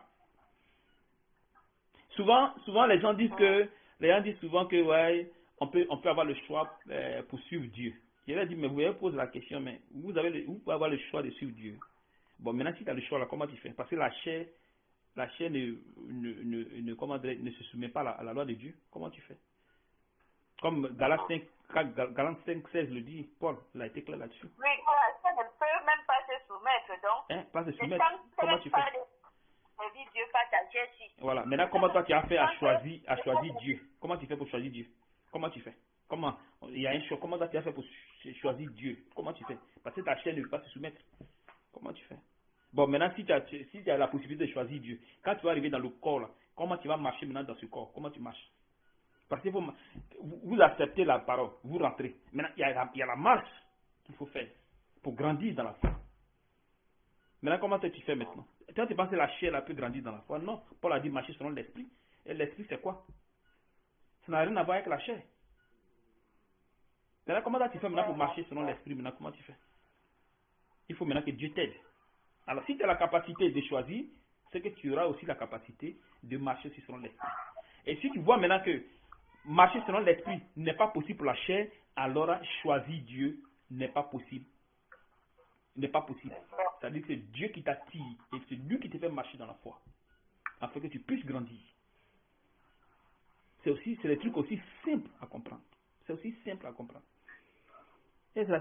Souvent, les gens disent souvent que ouais, on peut avoir le choix pour suivre Dieu. Je leur dis, mais vous avez posé la question, mais vous pouvez avoir le choix de suivre Dieu. Bon, maintenant, si tu as le choix, là, comment tu fais? Parce que la chair ne se soumet pas à la loi de Dieu. Comment tu fais? Comme Galates 5:16 le dit, Paul, il a été clair là-dessus. Oui, ça ne peut même pas se soumettre, donc. Pas se soumettre. Comment tu fais? Dieu pas ta chair. Voilà. Maintenant, comment toi tu as fait à choisir Dieu? Comment tu fais pour choisir Dieu? Comment tu fais? Comment? Il y a un choix. Comment toi tu as fait pour choisir Dieu? Comment tu fais? Parce que ta chair ne veut pas se soumettre. Comment tu fais? Bon, maintenant, si tu as la possibilité de choisir Dieu, quand tu vas arriver dans le corps, là, comment tu vas marcher maintenant dans ce corps? Comment tu marches? Parce que vous acceptez la parole, vous rentrez. Maintenant, il y a la marche qu'il faut faire pour grandir dans la foi. Maintenant, comment tu fais maintenant? Quand tu penses que la chair peut grandir dans la foi, non. Paul a dit marcher selon l'esprit. Et l'esprit, c'est quoi? Ça n'a rien à voir avec la chair. Maintenant, comment tu fais maintenant pour marcher selon l'esprit? Maintenant, comment tu fais? Il faut maintenant que Dieu t'aide. Alors, si tu as la capacité de choisir, c'est que tu auras aussi la capacité de marcher aussi selon l'esprit. Et si tu vois maintenant que marcher selon l'esprit n'est pas possible pour la chair, alors choisir Dieu n'est pas possible. N'est pas possible. C'est-à-dire que c'est Dieu qui t'attire et c'est lui qui te fait marcher dans la foi, afin que tu puisses grandir. C'est des trucs aussi simples à comprendre. C'est aussi simple à comprendre. Et ce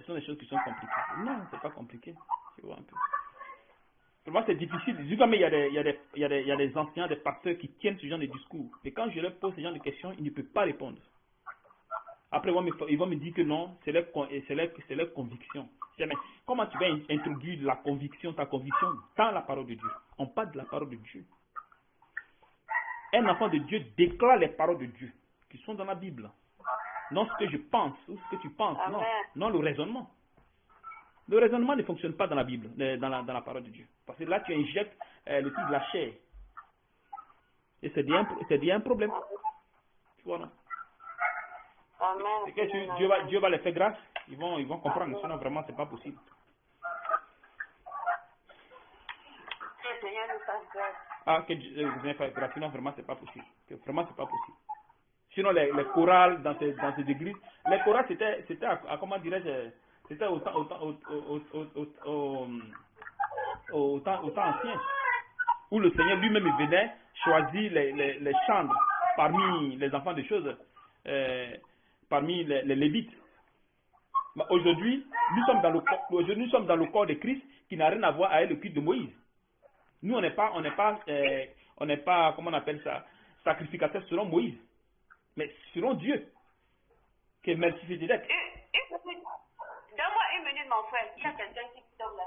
sont des choses qui sont compliquées. Non, c'est pas compliqué. Tu vois un peu. Pour moi, c'est difficile. Il y a des enseignants, des pasteurs qui tiennent ce genre de discours. Et quand je leur pose ce genre de questions, ils ne peuvent pas répondre. Après, ils vont me dire que non, c'est leur conviction. Mais comment tu vas introduire ta conviction dans la parole de Dieu? On parle de la parole de Dieu. Un enfant de Dieu déclare les paroles de Dieu qui sont dans la Bible. Non ce que je pense ou ce que tu penses. Non, le raisonnement. Le raisonnement ne fonctionne pas dans la Bible, dans la parole de Dieu. Parce que là, tu injectes le truc de la chair. Et c'est bien un problème. Tu vois, non? C'est que Dieu va les faire grâce. Ils vont comprendre. Sinon, vraiment, c'est pas possible. Que Dieu vient faire grâce. Sinon, vraiment, c'est pas possible. Vraiment, c'est pas possible. Sinon, les chorales dans ces églises, les chorales, c'était à comment dirais-je, c'était au temps ancien, où le Seigneur lui-même venait choisir les chants parmi les enfants de choses, parmi les Lévites. Aujourd'hui, nous sommes dans le corps de Christ qui n'a rien à voir avec le culte de Moïse. Nous, on n'est pas, comment on appelle ça, sacrificateur selon Moïse, mais selon Dieu, qui est Melchizedek. Donne-moi une minute, mon frère. Il y a quelqu'un qui tombe là.